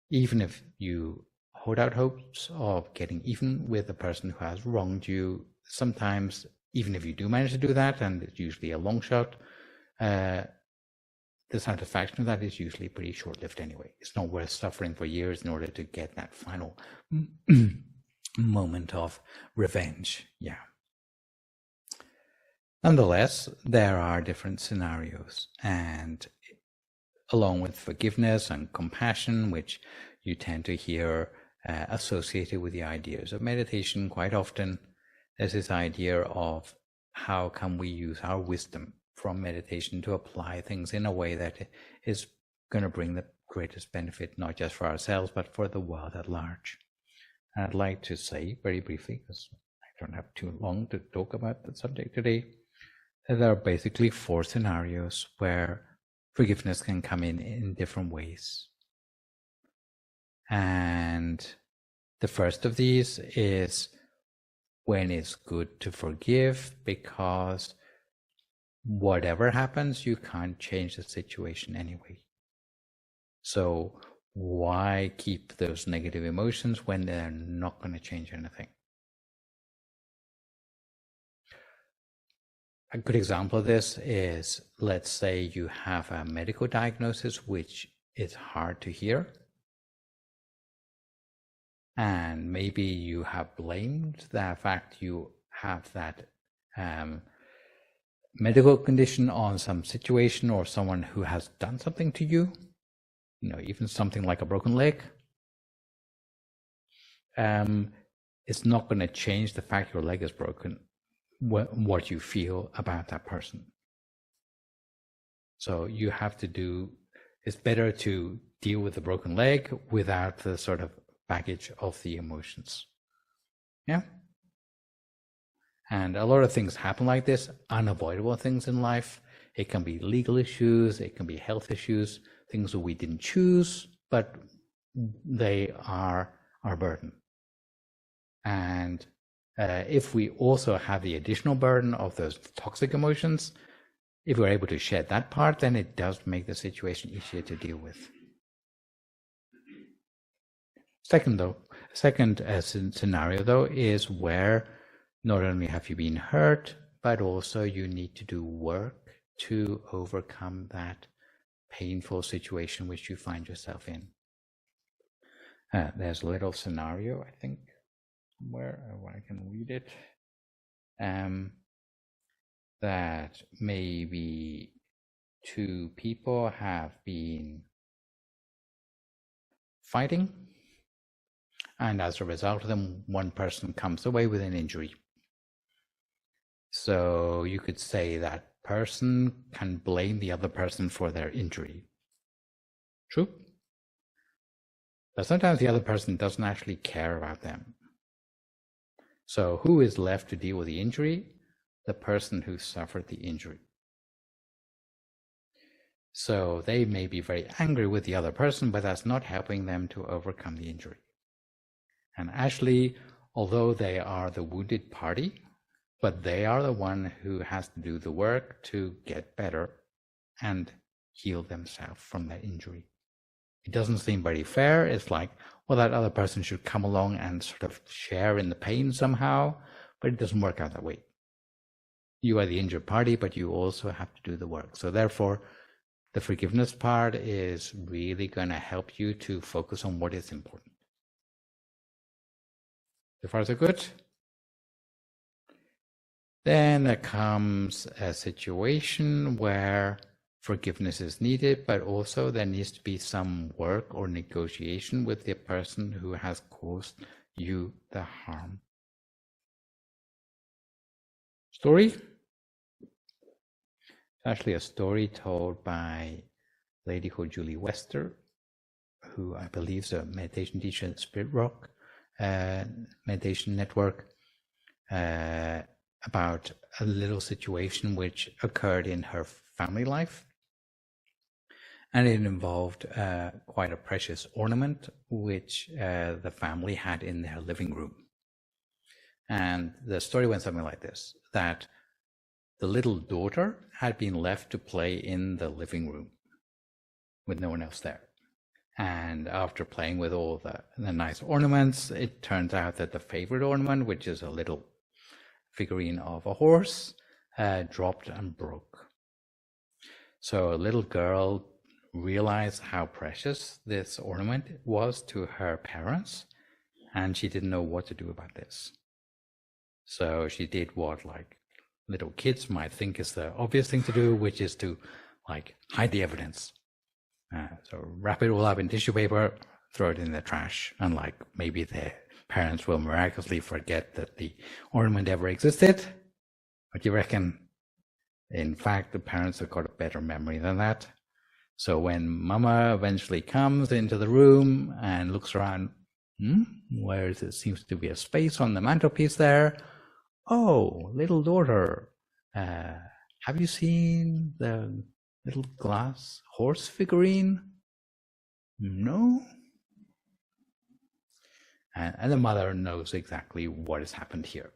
even if you hold out hopes of getting even with the person who has wronged you, sometimes, even if you do manage to do that, and it's usually a long shot, the satisfaction of that is usually pretty short-lived anyway. It's not worth suffering for years in order to get that final moment of revenge. Yeah. Nonetheless, there are different scenarios, and along with forgiveness and compassion, which you tend to hear associated with the ideas of meditation quite often, there's this idea of how can we use our wisdom from meditation to apply things in a way that is going to bring the greatest benefit, not just for ourselves, but for the world at large. And I'd like to say very briefly, because I don't have too long to talk about the subject today, that there are basically 4 scenarios where forgiveness can come in different ways. And the first of these is when it's good to forgive, because whatever happens, you can't change the situation anyway. So why keep those negative emotions when they're not going to change anything? A good example of this is, let's say you have a medical diagnosis which is hard to hear, and maybe you have blamed the fact you have that medical condition on some situation or someone who has done something to you, even something like a broken leg. It's not going to change the fact your leg is broken, what you feel about that person. So you have to it's better to deal with the broken leg without the sort of baggage of the emotions. Yeah? And a lot of things happen like this, unavoidable things in life. It can be legal issues, it can be health issues, things that we didn't choose, but they are our burden. And if we also have the additional burden of those toxic emotions, if we're able to shed that part, then it does make the situation easier to deal with. Second scenario though is where not only have you been hurt, but also you need to do work to overcome that painful situation which you find yourself in. There's a little scenario, I think, where I can read it, that maybe two people have been fighting, and as a result of them, one person comes away with an injury. So you could say that person can blame the other person for their injury. True? But sometimes the other person doesn't actually care about them. So who is left to deal with the injury? The person who suffered the injury. So they may be very angry with the other person, but that's not helping them to overcome the injury. And actually, although they are the wounded party, but they are the one who has to do the work to get better and heal themselves from that injury. It doesn't seem very fair. It's like, well, that other person should come along and sort of share in the pain somehow, but it doesn't work out that way. You are the injured party, but you also have to do the work. So therefore, the forgiveness part is really going to help you to focus on what is important. So far, so good. Then there comes a situation where forgiveness is needed, but also there needs to be some work or negotiation with the person who has caused you the harm. Story? It's actually a story told by a lady called Julie Wester, who I believe is a meditation teacher at Spirit Rock Meditation Network, about a little situation which occurred in her family life. And it involved quite a precious ornament which the family had in their living room. And the story went something like this, that the little daughter had been left to play in the living room with no one else there. And after playing with all the nice ornaments, it turns out that the favorite ornament, which is a little figurine of a horse, dropped and broke. So a little girl realized how precious this ornament was to her parents, and she didn't know what to do about this. So she did what like little kids might think is the obvious thing to do, which is to like hide the evidence. So wrap it all up in tissue paper, throw it in the trash, and like maybe their parents will miraculously forget that the ornament ever existed. What do you reckon? In fact, the parents have got a better memory than that. So when Mama eventually comes into the room and looks around, where it seems to be a space on the mantelpiece there. Oh, little daughter, have you seen the little glass horse figurine? No? And the mother knows exactly what has happened here.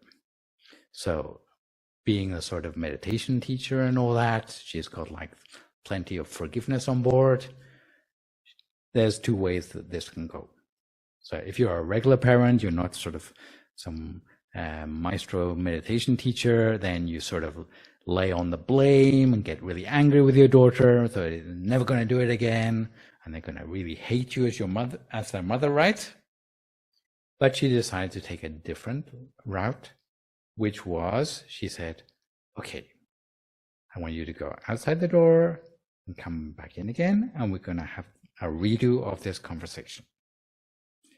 So being a sort of meditation teacher and all that, she's got like plenty of forgiveness on board. There's two ways that this can go. So if you're a regular parent, you're not sort of some maestro meditation teacher, then you sort of lay on the blame and get really angry with your daughter, so they're never going to do it again, and they're going to really hate you as your mother, as their mother, right? But she decided to take a different route, which was, she said, okay, I want you to go outside the door and come back in again, and we're going to have a redo of this conversation.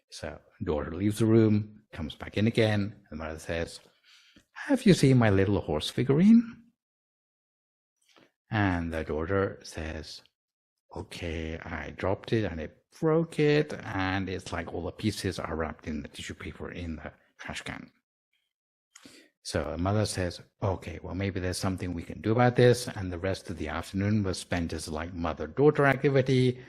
So daughter leaves the room, comes back in again, and mother says, have you seen my little horse figurine? And the daughter says, okay, I dropped it and it broke it, and it's like all the pieces are wrapped in the tissue paper in the trash can. So the mother says, okay, well, maybe there's something we can do about this. And the rest of the afternoon was spent as like mother-daughter activity,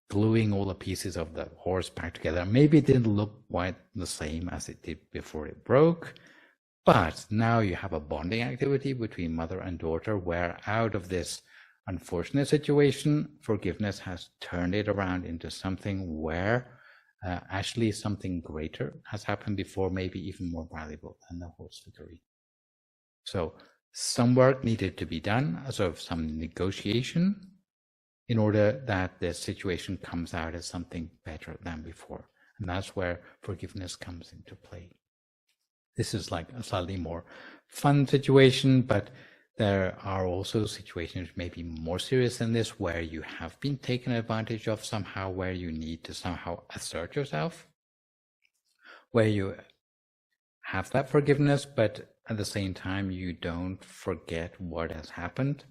gluing all the pieces of the horse back together. Maybe it didn't look quite the same as it did before it broke, But now you have a bonding activity between mother and daughter, where out of this unfortunate situation, forgiveness has turned it around into something where actually something greater has happened before, maybe even more valuable than the horse victory. So some work needed to be done, sort of some negotiation, in order that the situation comes out as something better than before. And that's where forgiveness comes into play. This is like a slightly more fun situation, but there are also situations maybe more serious than this, where you have been taken advantage of somehow, where you need to somehow assert yourself, where you have that forgiveness, but at the same time, you don't forget what has happened,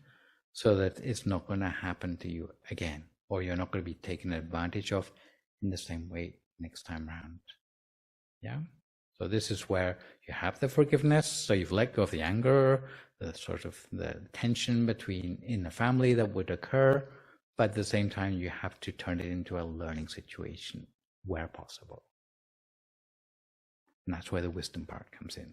so that it's not going to happen to you again, or you're not going to be taken advantage of in the same way next time around. Yeah. So this is where you have the forgiveness. So you've let go of the anger, the sort of the tension between in the family that would occur, but at the same time, you have to turn it into a learning situation where possible. And that's where the wisdom part comes in.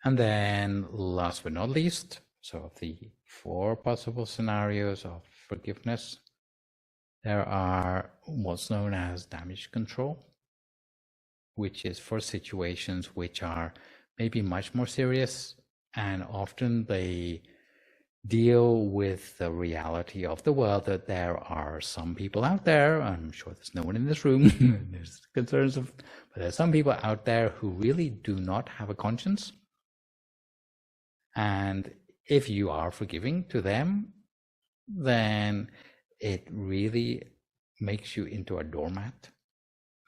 And then last but not least, so of the 4 possible scenarios of forgiveness, there are what's known as damage control, which is for situations which are maybe much more serious, and often they deal with the reality of the world, that there are some people out there, I'm sure there's no one in this room, there's concerns of, but there's some people out there who really do not have a conscience. And if you are forgiving to them, then it really makes you into a doormat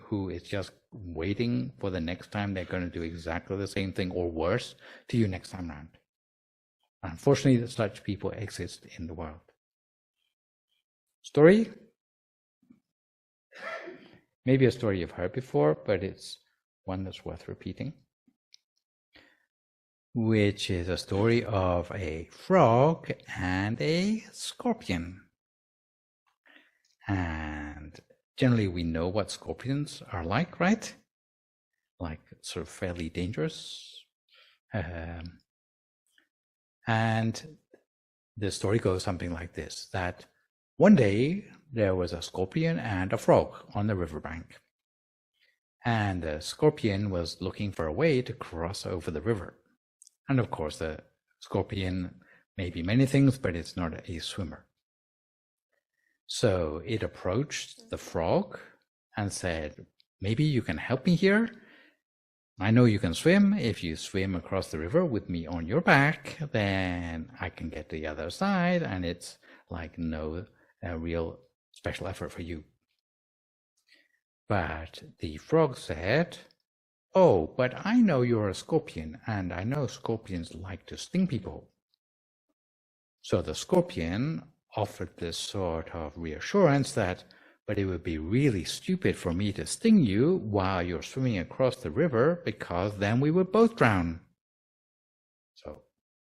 who is just waiting for the next time they're going to do exactly the same thing or worse to you next time around. Unfortunately, such people exist in the world. Story? Maybe a story you've heard before, but it's one that's worth repeating, which is a story of a frog and a scorpion. And generally we know what scorpions are like, right? Like sort of fairly dangerous. And the story goes something like this, that one day there was a scorpion and a frog on the riverbank. And the scorpion was looking for a way to cross over the river. And of course, the scorpion may be many things, but it's not a swimmer. So it approached the frog and said, maybe you can help me here. I know you can swim. If you swim across the river with me on your back, then I can get to the other side, and it's like no real special effort for you. But the frog said, oh, but I know you're a scorpion, and I know scorpions like to sting people. So the scorpion offered this sort of reassurance that, but it would be really stupid for me to sting you while you're swimming across the river, because then we would both drown. So,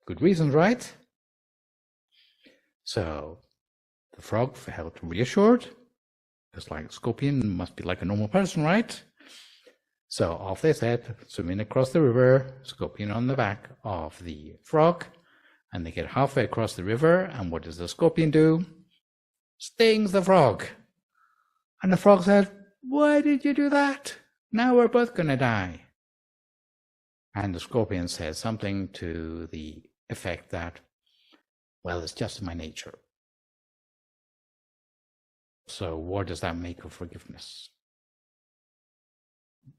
good reasons, right? So, the frog felt reassured. It's like a scorpion must be like a normal person, right? So off they set, swimming across the river, scorpion on the back of the frog, and they get halfway across the river, and what does the scorpion do? Stings the frog. And the frog said, why did you do that? Now we're both going to die. And the scorpion says something to the effect that, well, it's just my nature. So what does that make of forgiveness?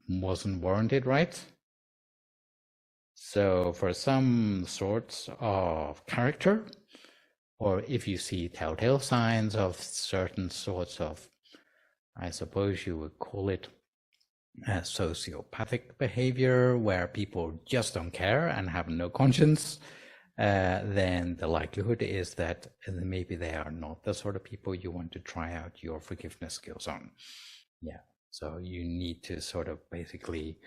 Wasn't warranted, right? So for some sorts of character, or if you see telltale signs of certain sorts of, I suppose you would call it sociopathic behavior, where people just don't care and have no conscience, then the likelihood is that maybe they are not the sort of people you want to try out your forgiveness skills on. Yeah, so you need to sort of basically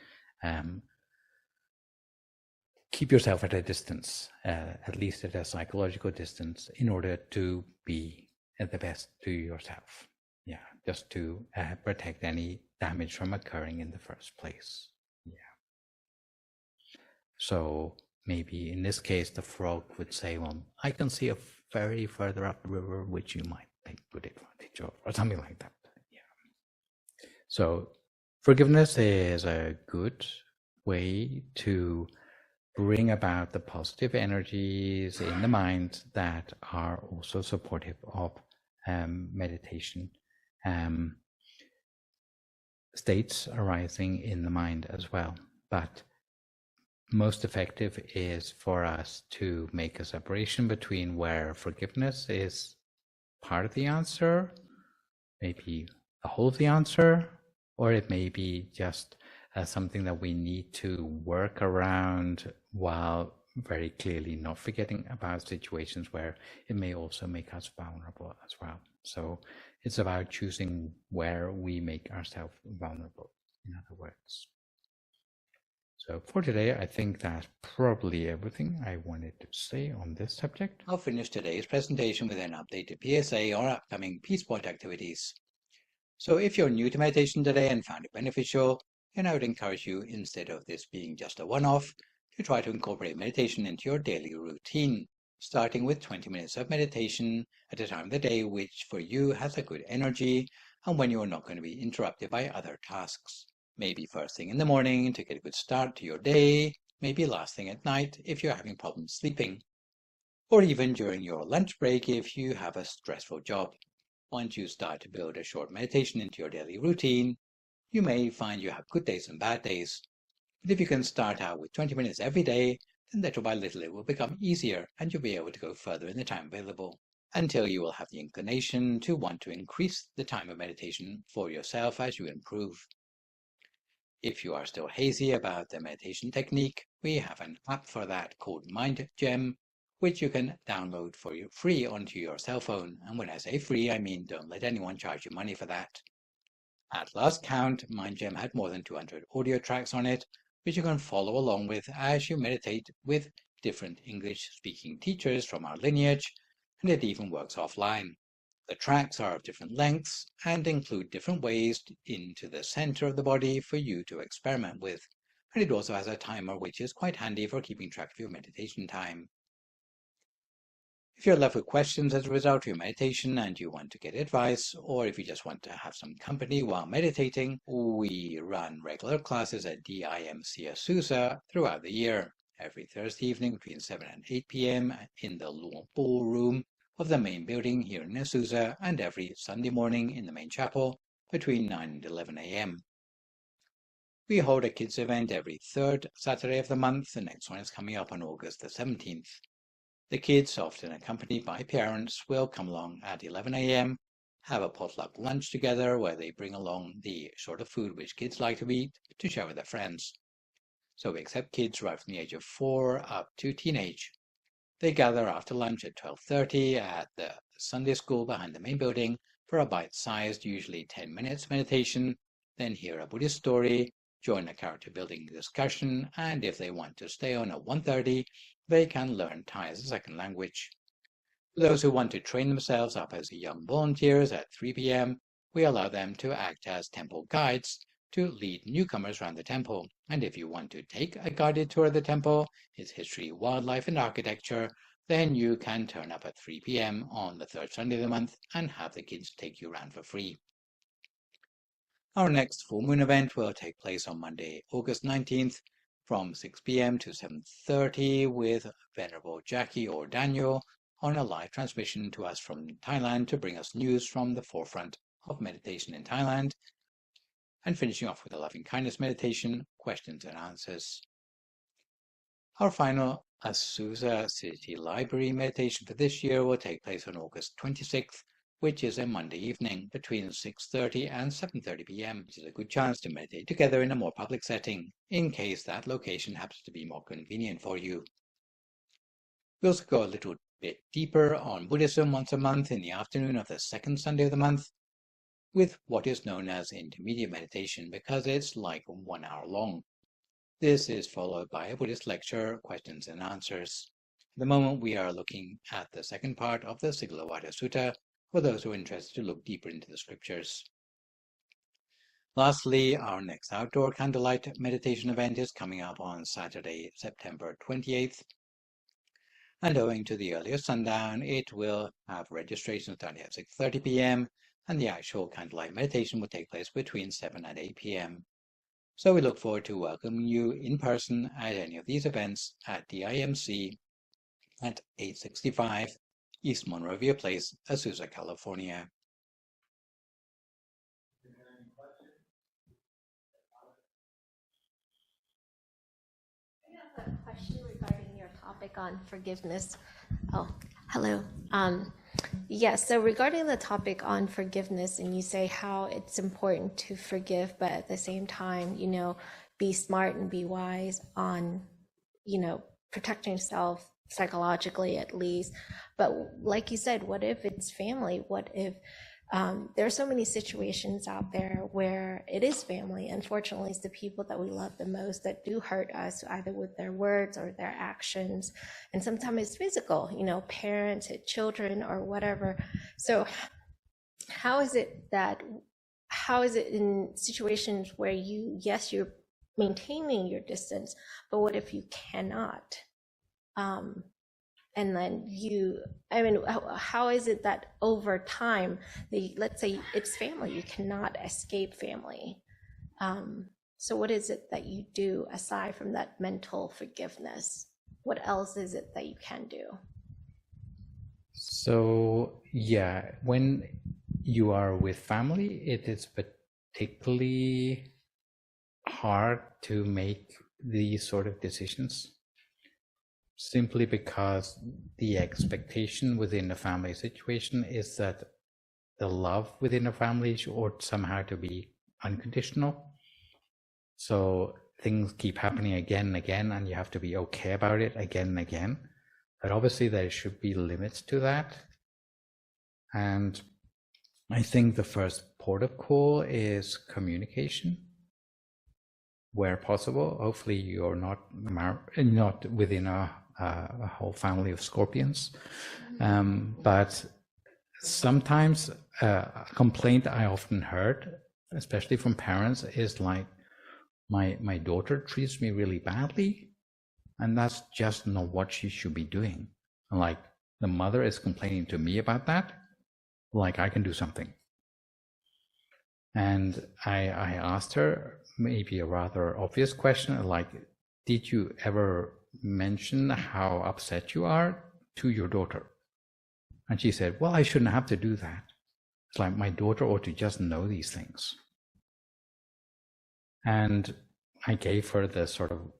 keep yourself at a distance, at least at a psychological distance, in order to be at the best to yourself. Yeah, just to protect any damage from occurring in the first place. Yeah. So maybe in this case, the frog would say, well, I can see a ferry further up the river, which you might take good advantage of, or something like that. Yeah. So forgiveness is a good way to bring about the positive energies in the mind that are also supportive of meditation states arising in the mind as well. But most effective is for us to make a separation between where forgiveness is part of the answer, maybe the whole of the answer, or it may be just something that we need to work around while very clearly not forgetting about situations where it may also make us vulnerable as well. So it's about choosing where we make ourselves vulnerable, in other words. So for today, I think that's probably everything I wanted to say on this subject. I'll finish today's presentation with an updated PSA or upcoming Peace Point activities. So if you're new to meditation today and found it beneficial, then I would encourage you, instead of this being just a one-off, to try to incorporate meditation into your daily routine, starting with 20 minutes of meditation at a time of the day which for you has a good energy and when you are not going to be interrupted by other tasks. Maybe first thing in the morning to get a good start to your day, maybe last thing at night if you're having problems sleeping, or even during your lunch break if you have a stressful job. Once you start to build a short meditation into your daily routine, you may find you have good days and bad days. But if you can start out with 20 minutes every day, then little by little it will become easier and you'll be able to go further in the time available, until you will have the inclination to want to increase the time of meditation for yourself as you improve. If you are still hazy about the meditation technique, we have an app for that called Mind Gem, which you can download for free onto your cell phone. And when I say free, I mean don't let anyone charge you money for that. At last count, Mind Gem had more than 200 audio tracks on it, which you can follow along with as you meditate with different English-speaking teachers from our lineage, and it even works offline. The tracks are of different lengths and include different ways into the center of the body for you to experiment with, and it also has a timer which is quite handy for keeping track of your meditation time. If you're left with questions as a result of your meditation and you want to get advice, or if you just want to have some company while meditating, we run regular classes at DIMC Azusa throughout the year, every Thursday evening between 7 and 8 p.m. in the ballroom of the main building here in Azusa, and every Sunday morning in the main chapel between 9 and 11 a.m. We hold a kids event every third Saturday of the month. The next one is coming up on August the 17th. The kids, often accompanied by parents, will come along at 11 a.m., have a potluck lunch together where they bring along the sort of food which kids like to eat to share with their friends. So we accept kids right from the age of 4 up to teenage. They gather after lunch at 12:30 at the Sunday school behind the main building for a bite-sized, usually 10 minutes meditation, then hear a Buddhist story, join a character building discussion, and if they want to stay on at 1:30, they can learn Thai as a second language. For those who want to train themselves up as young volunteers at 3 p.m., we allow them to act as temple guides to lead newcomers around the temple. And if you want to take a guided tour of the temple, its history, wildlife, and architecture, then you can turn up at 3 p.m. on the third Sunday of the month and have the kids take you around for free. Our next full moon event will take place on Monday, August 19th, from 6 p.m. to 7:30 with Venerable Jackie or Daniel on a live transmission to us from Thailand to bring us news from the forefront of meditation in Thailand, and finishing off with a loving kindness meditation, questions and answers. Our final Azusa City Library meditation for this year will take place on August 26th, which is a Monday evening between 6:30 and 7:30 p.m. Which is a good chance to meditate together in a more public setting, in case that location happens to be more convenient for you. We also go a little bit deeper on Buddhism once a month in the afternoon of the second Sunday of the month, with what is known as intermediate meditation because it's like 1 hour long. This is followed by a Buddhist lecture, questions and answers. At the moment we are looking at the second part of the Sigalawada Sutta, for those who are interested to look deeper into the scriptures. Lastly, our next outdoor candlelight meditation event is coming up on Saturday, September 28th. And owing to the earlier sundown, it will have registration starting at 6:30 p.m. and the actual candlelight meditation will take place between 7 and 8 p.m. So we look forward to welcoming you in person at any of these events at DIMC at 865 East Monrovia Place, Azusa, California. I have a question regarding your topic on forgiveness. Oh, hello. Yes, so regarding the topic on forgiveness, and you say how it's important to forgive, but at the same time, be smart and be wise on, protecting yourself psychologically at least. But like you said, what if it's family? What if there are so many situations out there where it is family. Unfortunately, it's the people that we love the most that do hurt us, either with their words or their actions. And sometimes it's physical, parents, children, or whatever. So how is it in situations where you're maintaining your distance, but what if you cannot? And then how is it that over time, let's say it's family, you cannot escape family. So what is it that you do aside from that mental forgiveness? What else is it that you can do? So yeah, when you are with family, it is particularly hard to make these sort of decisions, simply because the expectation within the family situation is that the love within a family ought somehow to be unconditional. So things keep happening again and again, and you have to be okay about it again and again. But obviously there should be limits to that. And I think the first port of call is communication, where possible. Hopefully you're not within a whole family of scorpions. But sometimes a complaint I often heard, especially from parents, is like, my daughter treats me really badly, and that's just not what she should be doing. Like, the mother is complaining to me about that, like I can do something. And I asked her maybe a rather obvious question, like, did you ever mention how upset you are to your daughter? And she said, well, I shouldn't have to do that. It's like, my daughter ought to just know these things. And I gave her the sort of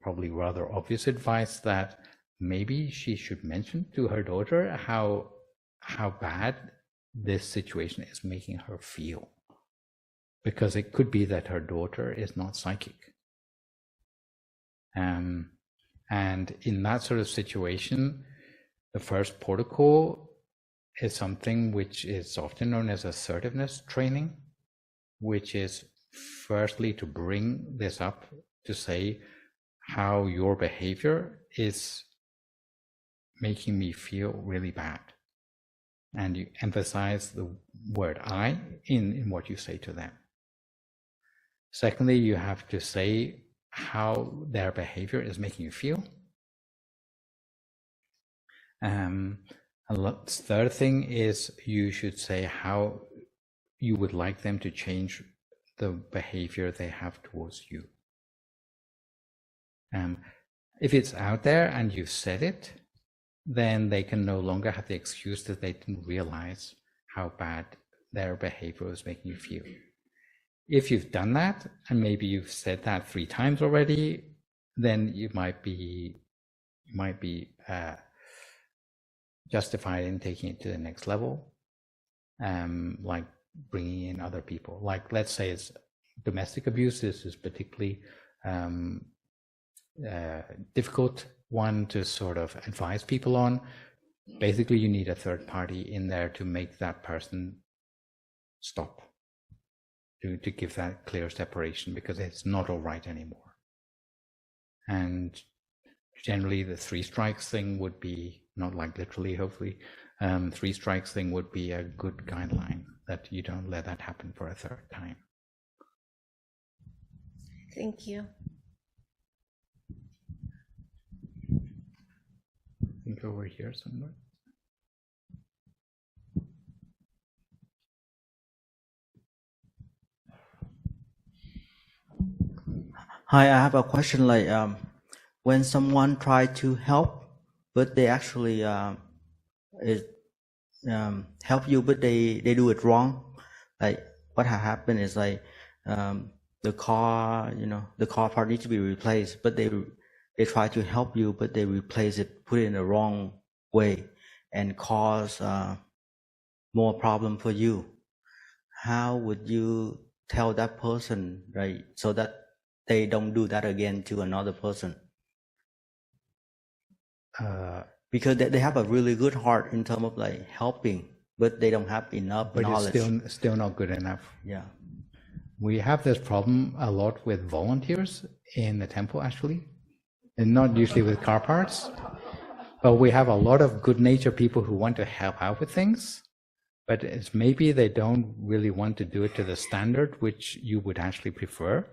probably rather obvious advice that maybe she should mention to her daughter how bad this situation is making her feel, because it could be that her daughter is not psychic. And in that sort of situation, the first protocol is something which is often known as assertiveness training, which is firstly to bring this up, to say how your behavior is making me feel really bad. And you emphasize the word I in what you say to them. Secondly, you have to say how their behavior is making you feel. The third thing is you should say how you would like them to change the behavior they have towards you. If it's out there and you've said it, then they can no longer have the excuse that they didn't realize how bad their behavior was making you feel. If you've done that, and maybe you've said that 3 times already, then you might be justified in taking it to the next level, like bringing in other people. Like, let's say it's domestic abuse. This is particularly difficult one to sort of advise people on. Basically, you need a third party in there to make that person stop, to give that clear separation, because it's not all right anymore. And generally the 3 strikes thing would be, not like literally, hopefully, 3 strikes thing would be a good guideline. that you don't let that happen for a third time. Thank you. I think over here somewhere. Hi, I have a question. Like, when someone try to help, but they actually help you, but they do it wrong. Like, what happened is like the car, the car part needs to be replaced, but they try to help you, but they replace it, put it in the wrong way, and cause more problem for you. How would you tell that person, right, so that they don't do that again to another person? Because they have a really good heart in terms of like helping, but they don't have enough knowledge. But it's still not good enough. Yeah. We have this problem a lot with volunteers in the temple, actually, and not usually with car parts. But we have a lot of good-natured people who want to help out with things, but it's maybe they don't really want to do it to the standard which you would actually prefer.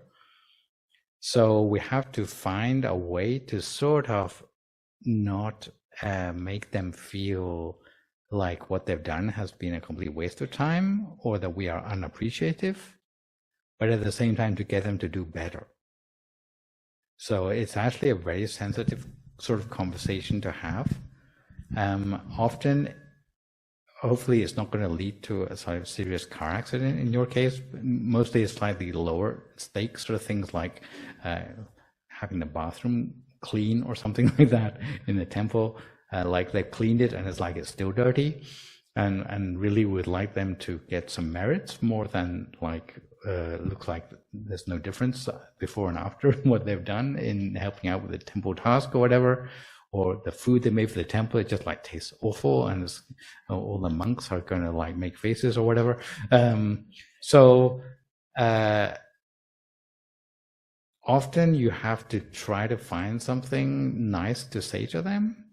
So we have to find a way to sort of not make them feel like what they've done has been a complete waste of time or that we are unappreciative, but at the same time to get them to do better. So it's actually a very sensitive sort of conversation to have. Often, hopefully it's not going to lead to a sort of serious car accident in your case. Mostly it's slightly lower stakes sort of things like having the bathroom clean or something like that in the temple. Like they've cleaned it and it's like it's still dirty, and really would like them to get some merits more than like looks like there's no difference before and after what they've done in helping out with the temple task or whatever, or the food they made for the temple, it just like tastes awful and it's, all the monks are going to like make faces or whatever. Often you have to try to find something nice to say to them,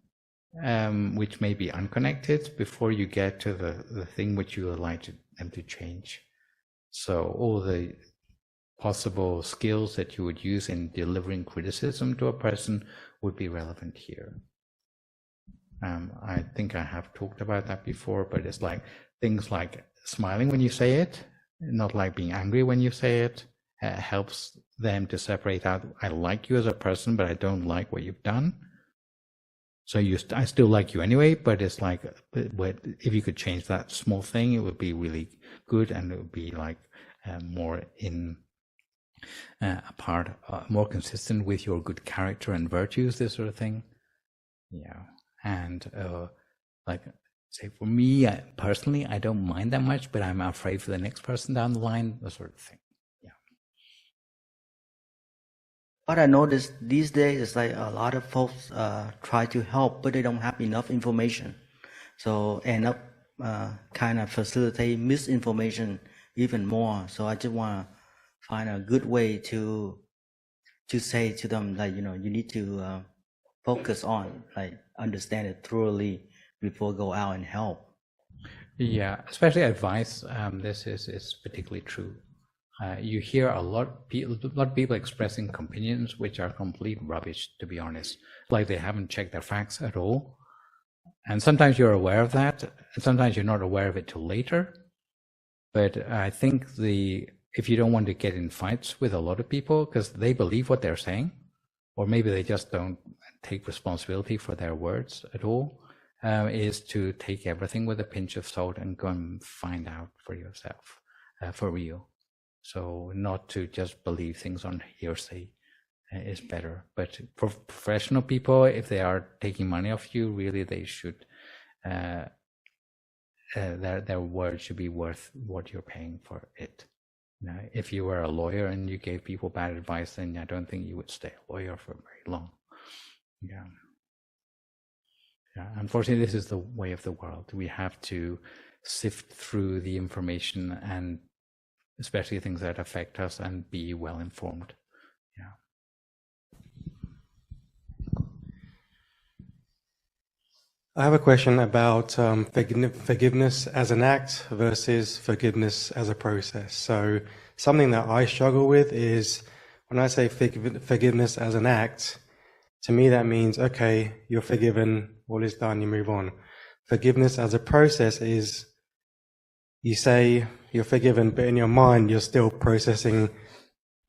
which may be unconnected before you get to the thing which you would like them to change. So all the possible skills that you would use in delivering criticism to a person would be relevant here. I think I have talked about that before, but it's like things like smiling when you say it, not like being angry when you say it, helps them to separate out, I like you as a person, but I don't like what you've done. So I still like you anyway, but it's like, if you could change that small thing, it would be really good, and it would be like more in more consistent with your good character and virtues, this sort of thing. Yeah, and like say for me personally, I don't mind that much, but I'm afraid for the next person down the line, that sort of thing. What I noticed these days is like a lot of folks try to help, but they don't have enough information. So end up kind of facilitate misinformation even more. So I just want to find a good way to say to them, like, you need to focus on, like, understand it thoroughly before go out and help. Yeah, especially advice. This is particularly true. You hear a lot of people expressing opinions which are complete rubbish, to be honest. Like they haven't checked their facts at all. And sometimes you're aware of that, and sometimes you're not aware of it till later. But I think if you don't want to get in fights with a lot of people because they believe what they're saying, or maybe they just don't take responsibility for their words at all, is to take everything with a pinch of salt and go and find out for yourself, for real. So not to just believe things on hearsay is better. But for professional people, if they are taking money off you, really they should, their word should be worth what you're paying for it. Now, if you were a lawyer and you gave people bad advice, then I don't think you would stay a lawyer for very long. Yeah. Unfortunately, this is the way of the world. We have to sift through the information, and especially things that affect us, and be well informed. I have a question about forgiveness as an act versus forgiveness as a process. So something that I struggle with is when I say forgiveness as an act, to me that means, okay, you're forgiven, all is done, you move on. Forgiveness as a process is you say you're forgiven, but in your mind you're still processing,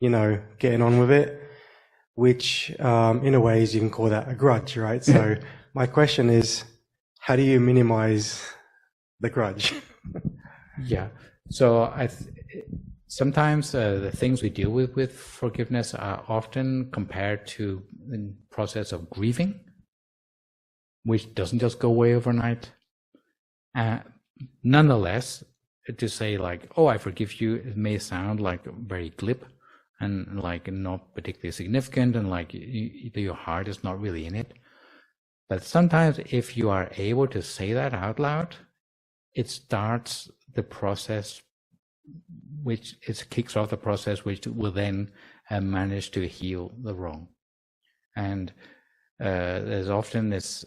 getting on with it, which in a way you can call that a grudge, right? So my question is, how do you minimize the grudge? Yeah. So sometimes the things we deal with forgiveness are often compared to the process of grieving, which doesn't just go away overnight. Nonetheless, to say like, oh, I forgive you, it may sound like very glib and like not particularly significant, and like your heart is not really in it. But sometimes if you are able to say that out loud, it starts the process, which it kicks off the process, which will then manage to heal the wrong. And there's often this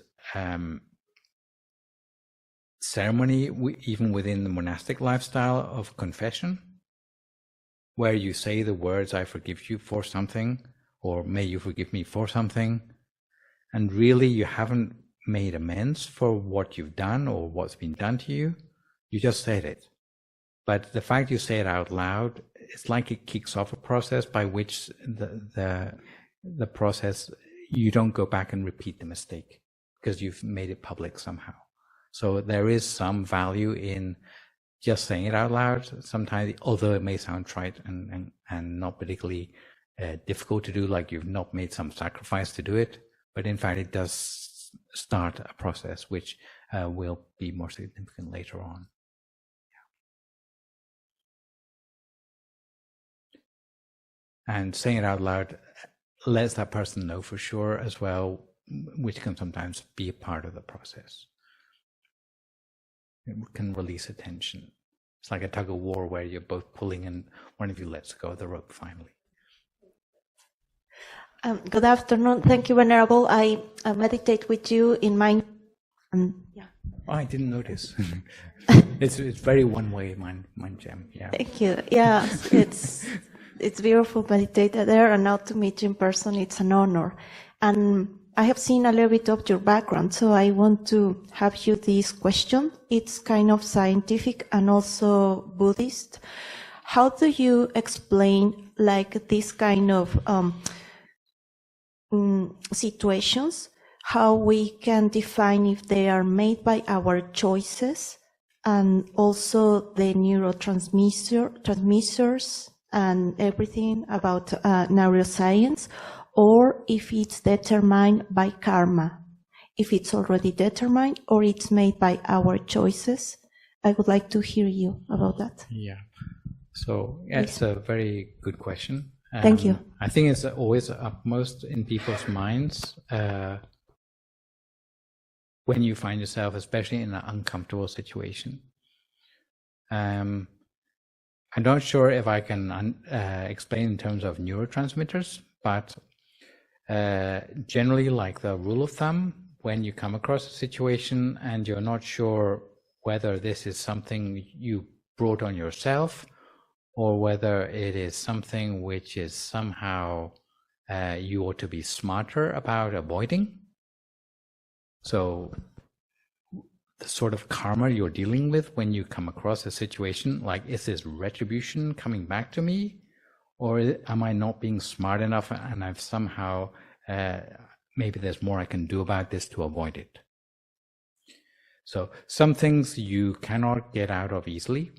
ceremony, even within the monastic lifestyle, of confession, where you say the words, I forgive you for something, or may you forgive me for something. And really, you haven't made amends for what you've done or what's been done to you. You just said it. But the fact you say it out loud, it's like it kicks off a process by which the process, you don't go back and repeat the mistake because you've made it public somehow. So there is some value in just saying it out loud sometimes, although it may sound trite and not particularly difficult to do, like you've not made some sacrifice to do it. But in fact, it does start a process which will be more significant later on. Yeah. And saying it out loud lets that person know for sure as well, which can sometimes be a part of the process. It can release a tension. It's like a tug of war where you're both pulling and one of you lets go of the rope finally. Good afternoon. Thank you, Venerable. I meditate with you in mind. Yeah. Oh, I didn't notice. It's very one-way, mind jam. Yeah. Thank you. Yeah, it's beautiful meditate there, and now to meet you in person, it's an honor. And I have seen a little bit of your background, so I want to have you this question. It's kind of scientific and also Buddhist. How do you explain like this kind of situations, how we can define if they are made by our choices, and also the neurotransmitters and everything about neuroscience, or if it's determined by karma, if it's already determined or it's made by our choices? I would like to hear you about that. Yeah. So it's a very good question. Thank you. I think it's always upmost in people's minds when you find yourself, especially in an uncomfortable situation. I'm not sure if I can explain in terms of neurotransmitters, but generally, like the rule of thumb, when you come across a situation and you're not sure whether this is something you brought on yourself or whether it is something which is somehow you ought to be smarter about avoiding. So the sort of karma you're dealing with when you come across a situation, like, is this retribution coming back to me? Or am I not being smart enough and I've somehow, maybe there's more I can do about this to avoid it. So some things you cannot get out of easily.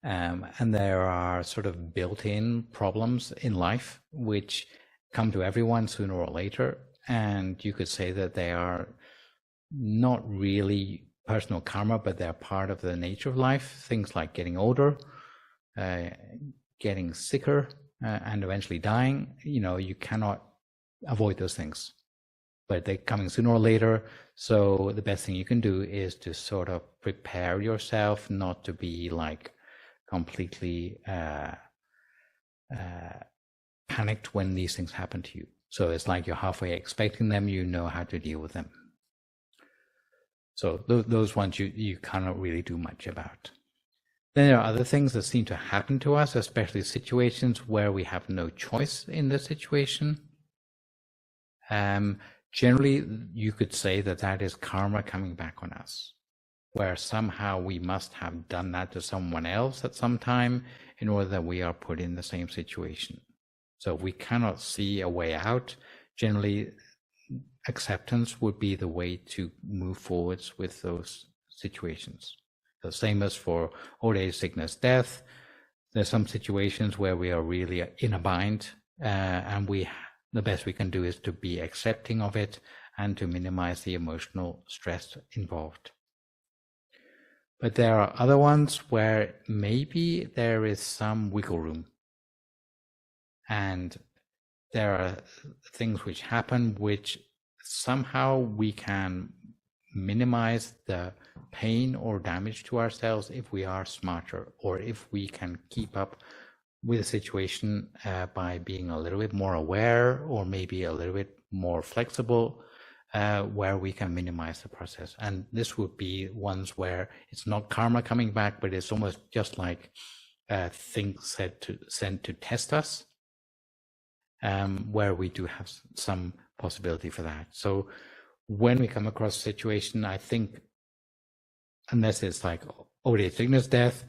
And there are sort of built-in problems in life which come to everyone sooner or later. And you could say that they are not really personal karma, but they're part of the nature of life. Things like getting older, getting sicker, and eventually dying. You cannot avoid those things, but they're coming sooner or later. So the best thing you can do is to sort of prepare yourself not to be like completely panicked when these things happen to you. So it's like you're halfway expecting them, you know how to deal with them. So those ones you cannot really do much about. Then there are other things that seem to happen to us, especially situations where we have no choice in the situation. Generally, you could say that is karma coming back on us, where somehow we must have done that to someone else at some time in order that we are put in the same situation. So if we cannot see a way out, generally acceptance would be the way to move forwards with those situations. The same as for old age, sickness, death. There's some situations where we are really in a bind, and the best we can do is to be accepting of it and to minimize the emotional stress involved. But there are other ones where maybe there is some wiggle room, and there are things which happen which somehow we can minimize the pain or damage to ourselves if we are smarter, or if we can keep up with the situation by being a little bit more aware, or maybe a little bit more flexible, where we can minimize the process. And this would be ones where it's not karma coming back, but it's almost just like things sent to test us, where we do have some possibility for that. So when we come across a situation, I think, unless it's like old age, sickness, death,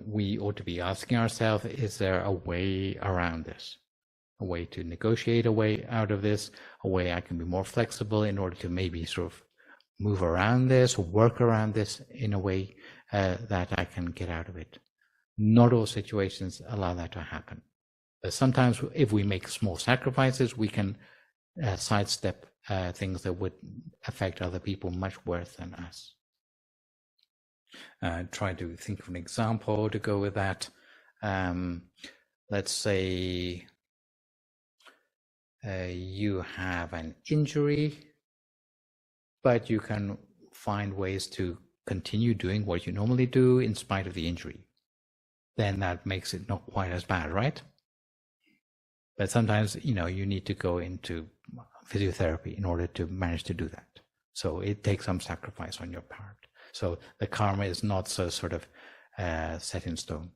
we ought to be asking ourselves, is there a way around this? A way to negotiate a way out of this, a way I can be more flexible in order to maybe sort of move around this, or work around this in a way that I can get out of it. Not all situations allow that to happen. But sometimes if we make small sacrifices, we can sidestep things that would affect other people much worse than us. Try to think of an example to go with that. Let's say you have an injury, but you can find ways to continue doing what you normally do in spite of the injury. Then that makes it not quite as bad, right? But sometimes, you need to go into physiotherapy in order to manage to do that. So it takes some sacrifice on your part. So the karma is not so sort of set in stone.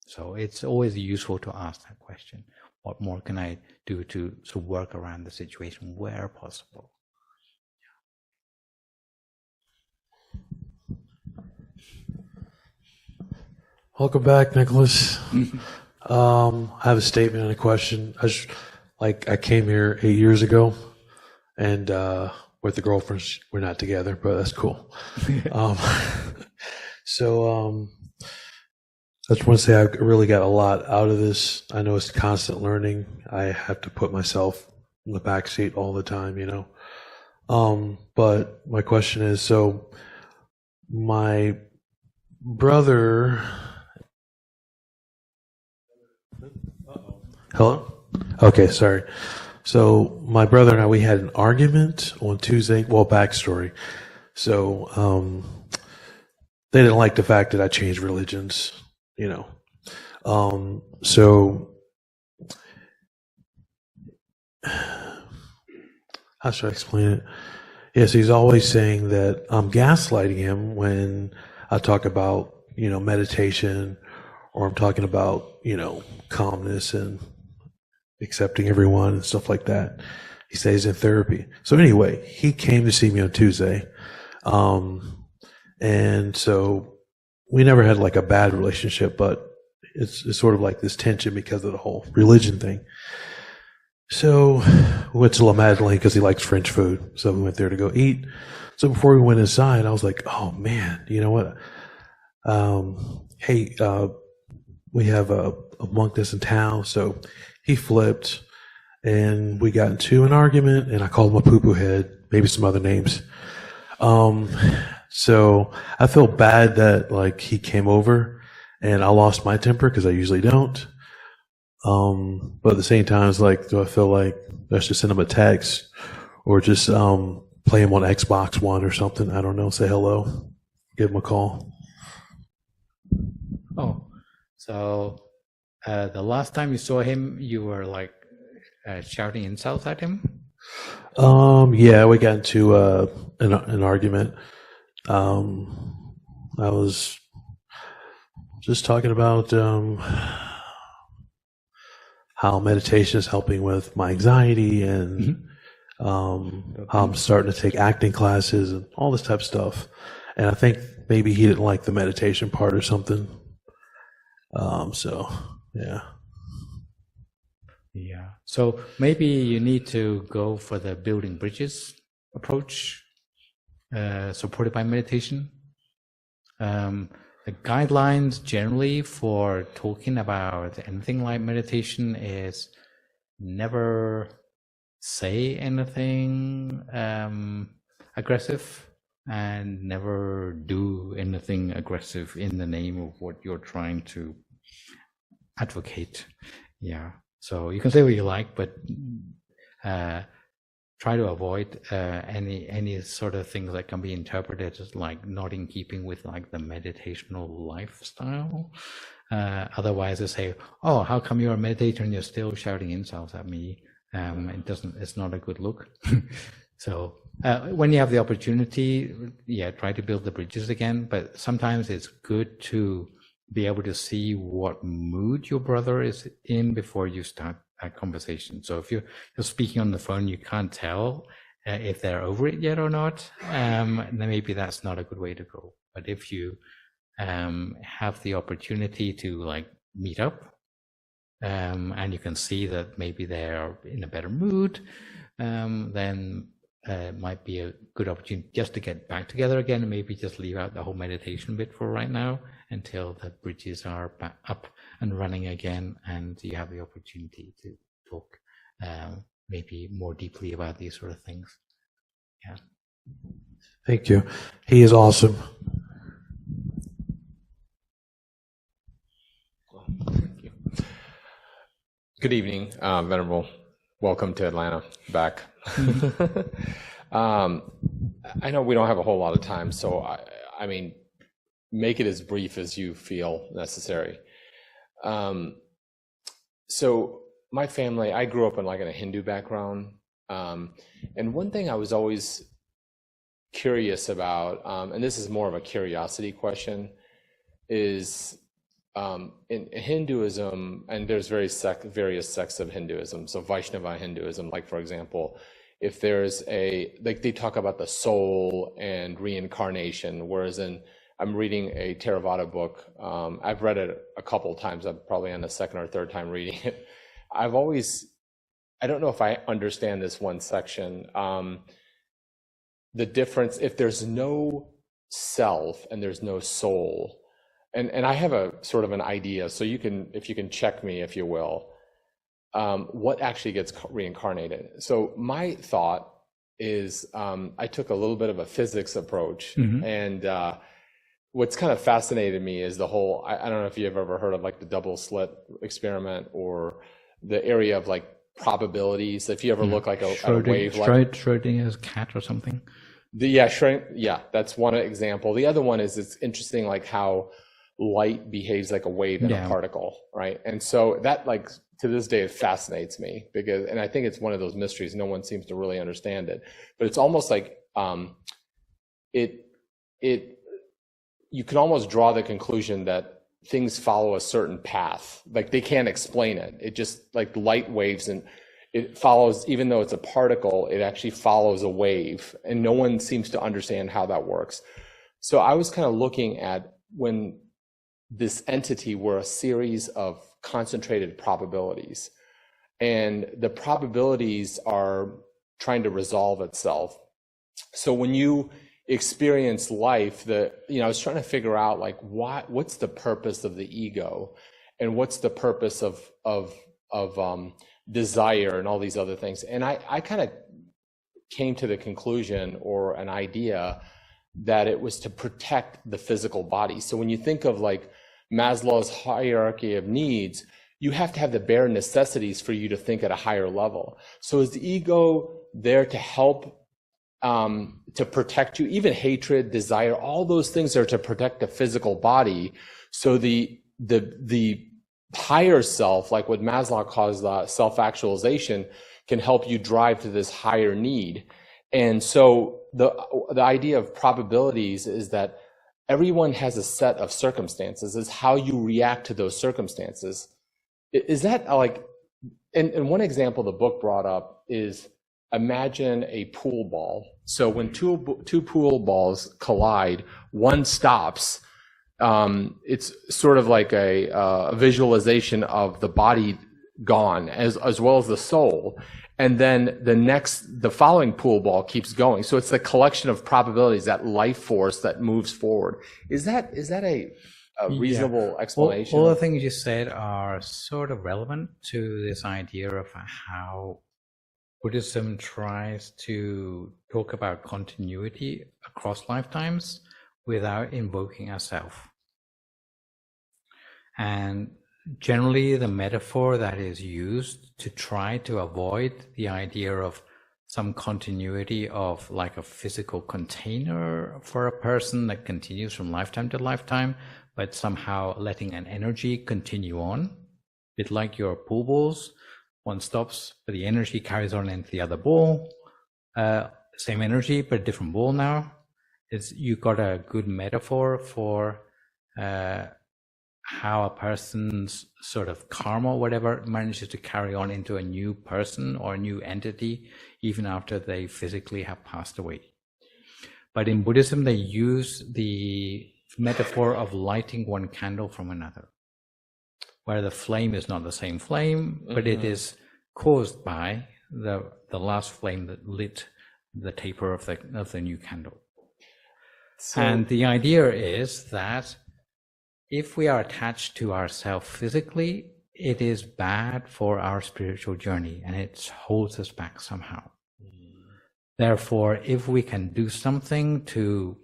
So it's always useful to ask that question. What more can I do to sort of work around the situation where possible? Welcome back, Nicholas. I have a statement and a question. I came here 8 years ago, and with the girlfriends, we're not together, but that's cool. So I just want to say I really got a lot out of this. I know it's constant learning. I have to put myself in the back seat all the time, But my question is, so my brother. Hello? Okay, sorry. So my brother and I, we had an argument on Tuesday. Well, backstory. So they didn't like the fact that I changed religions, So how should I explain it? Yes, he's always saying that I'm gaslighting him when I talk about, meditation, or I'm talking about, calmness and accepting everyone and stuff like that. He stays in therapy. So anyway, he came to see me on Tuesday. And so we never had like a bad relationship, but it's sort of like this tension because of the whole religion thing. So we went to La Madeleine because he likes French food. So we went there to go eat. So before we went inside, I was like, oh man, you know what? Hey, we have a monk that's in town. So he flipped and we got into an argument, and I called him a poo-poo head, maybe some other names. So I feel bad that like he came over and I lost my temper because I usually don't. But at the same time, it's like, do I feel like I should send him a text or just play him on Xbox One or something? I don't know. Say hello, give him a call. Oh, so the last time you saw him, you were like shouting insults at him? Yeah, we got into an argument. I was just talking about how meditation is helping with my anxiety and how I'm starting to take acting classes and all this type of stuff. And I think maybe he didn't like the meditation part or something. So, yeah. Yeah. So maybe you need to go for the building bridges approach, supported by meditation. The guidelines generally for talking about anything like meditation is never say anything aggressive and never do anything aggressive in the name of what you're trying to advocate. Yeah. So you can say what you like, but try to avoid any sort of things that can be interpreted as like not in keeping with like the meditational lifestyle. Otherwise, they say, "Oh, how come you're a meditator and you're still shouting insults at me?" It's not a good look. So when you have the opportunity, yeah, try to build the bridges again. But sometimes it's good to be able to see what mood your brother is in before you start a conversation. So if you're speaking on the phone, you can't tell if they're over it yet or not, then maybe that's not a good way to go. But if you have the opportunity to like meet up, and you can see that maybe they're in a better mood, then it might be a good opportunity just to get back together again, and maybe just leave out the whole meditation bit for right now until the bridges are back up and running again, and you have the opportunity to talk maybe more deeply about these sort of things. Yeah. Thank you. He is awesome. Thank you. Good evening, Venerable. Welcome to Atlanta back. I know we don't have a whole lot of time, so I mean, make it as brief as you feel necessary. So my family, I grew up in like in a Hindu background. And one thing I was always curious about, and this is more of a curiosity question, is in Hinduism, and there's various sects of Hinduism. So Vaishnava Hinduism, like for example, if there's like they talk about the soul and reincarnation, whereas I'm reading a Theravada book. I've read it a couple of times. I'm probably on the second or third time reading it. I don't know if I understand this one section. The difference, if there's no self and there's no soul, and I have a sort of an idea, so if you can check me, if you will, what actually gets reincarnated. So my thought is, I took a little bit of a physics approach, and what's kind of fascinated me is the whole, I don't know if you've ever heard of like the double slit experiment or the area of like probabilities. If you ever look like at a wave, like Schrodinger's cat or something. Yeah, that's one example. The other one is, it's interesting like how light behaves like a wave in a particle, right? And so that, like, to this day, it fascinates me because, and I think it's one of those mysteries, no one seems to really understand it, but it's almost like you can almost draw the conclusion that things follow a certain path. Like they can't explain it. It just like light waves, and it follows, even though it's a particle, it actually follows a wave, and no one seems to understand how that works. So I was kind of looking at when this entity were a series of concentrated probabilities, and the probabilities are trying to resolve itself. So when you experience life, I was trying to figure out like what's the purpose of the ego, and what's the purpose of desire and all these other things. And I kind of came to the conclusion, or an idea, that it was to protect the physical body. So when you think of like Maslow's hierarchy of needs, you have to have the bare necessities for you to think at a higher level. So is the ego there to help, to protect you? Even hatred, desire, all those things are to protect the physical body. So the higher self, like what Maslow calls self-actualization, can help you drive to this higher need. And so the idea of probabilities is that everyone has a set of circumstances. It's how you react to those circumstances. Is that like, and one example the book brought up is, imagine a pool ball. So when two pool balls collide, one stops. It's sort of like a visualization of the body gone as well as the soul. And then the following pool ball keeps going. So it's the collection of probabilities, that life force that moves forward. Is that a reasonable explanation? All the things you said are sort of relevant to this idea of how Buddhism tries to talk about continuity across lifetimes without invoking a self. And generally the metaphor that is used to try to avoid the idea of some continuity of like a physical container for a person that continues from lifetime to lifetime, but somehow letting an energy continue on, a bit like your pool balls. One stops, but the energy carries on into the other ball. Same energy, but a different ball now. You got a good metaphor for how a person's sort of karma or whatever manages to carry on into a new person or a new entity, even after they physically have passed away. But in Buddhism, they use the metaphor of lighting one candle from another, where the flame is not the same flame, but it is caused by the last flame that lit the taper of the new candle. So, and the idea is that if we are attached to ourselves physically, it is bad for our spiritual journey and it holds us back somehow. Therefore, if we can do something to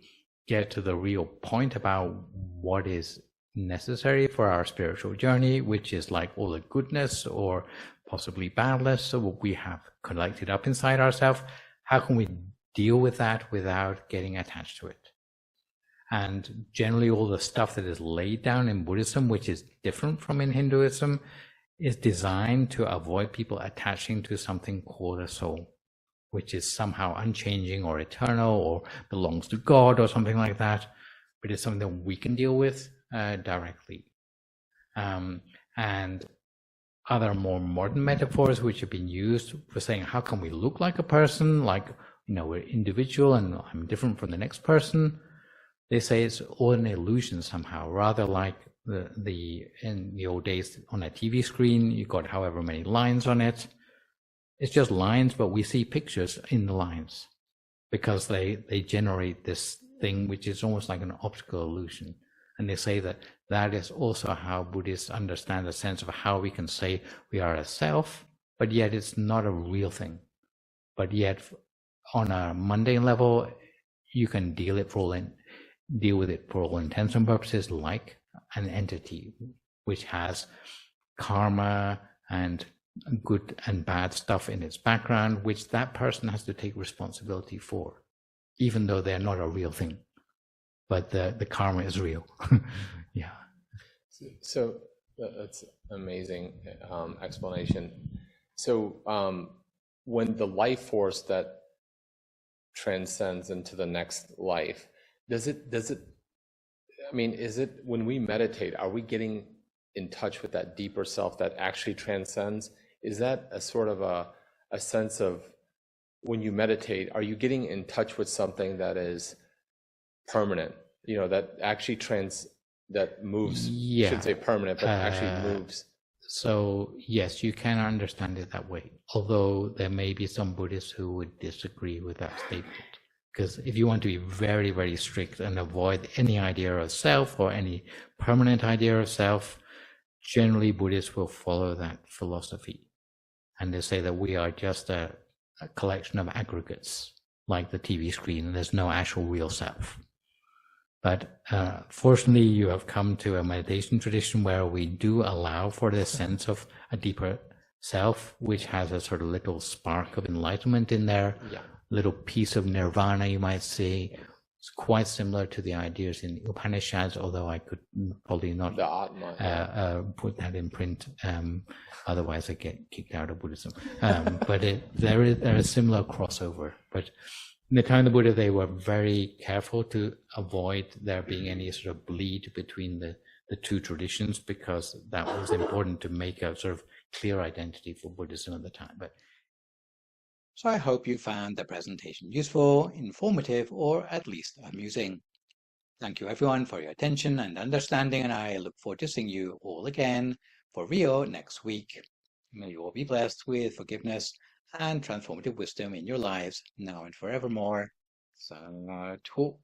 get to the real point about what is necessary for our spiritual journey, which is like all the goodness or possibly badness of what we have collected up inside ourselves, how can we deal with that without getting attached to it? And generally all the stuff that is laid down in Buddhism, which is different from in Hinduism, is designed to avoid people attaching to something called a soul, which is somehow unchanging or eternal or belongs to God or something like that, but it's something that we can deal with directly. And other more modern metaphors which have been used for saying, how can we look like a person? Like, we're individual and I'm different from the next person. They say it's all an illusion somehow, rather like in the old days on a TV screen, you got however many lines on it. It's just lines, but we see pictures in the lines because they generate this thing which is almost like an optical illusion. And they say that that is also how Buddhists understand the sense of how we can say we are a self, but yet it's not a real thing. But yet on a mundane level, you can deal with it for all intents and purposes like an entity which has karma and good and bad stuff in its background, which that person has to take responsibility for, even though they're not a real thing. But the karma is real. Yeah. So that's amazing explanation. So when the life force that transcends into the next life, is it when we meditate, are we getting in touch with that deeper self that actually transcends? Is that a sort of a sense of, when you meditate, are you getting in touch with something that is permanent, that actually that moves? Yeah. I shouldn't say permanent, but actually moves. So yes, you can understand it that way, although there may be some Buddhists who would disagree with that statement. Because if you want to be very, very strict and avoid any idea of self or any permanent idea of self, generally Buddhists will follow that philosophy. And they say that we are just a collection of aggregates, like the TV screen, and there's no actual real self. But fortunately, you have come to a meditation tradition where we do allow for the sense of a deeper self, which has a sort of little spark of enlightenment in there. Yeah. Little piece of nirvana, you might say, It's quite similar to the ideas in Upanishads, although I could probably not The Atma. put that in print. Otherwise, I get kicked out of Buddhism. But there is similar crossover. But in the time of the Buddha, they were very careful to avoid there being any sort of bleed between the two traditions, because that was important to make a sort of clear identity for Buddhism at the time. So I hope you found the presentation useful, informative, or at least amusing. Thank you everyone for your attention and understanding, and I look forward to seeing you all again for real next week. May you all be blessed with forgiveness and transformative wisdom in your lives now and forevermore. Sadhu.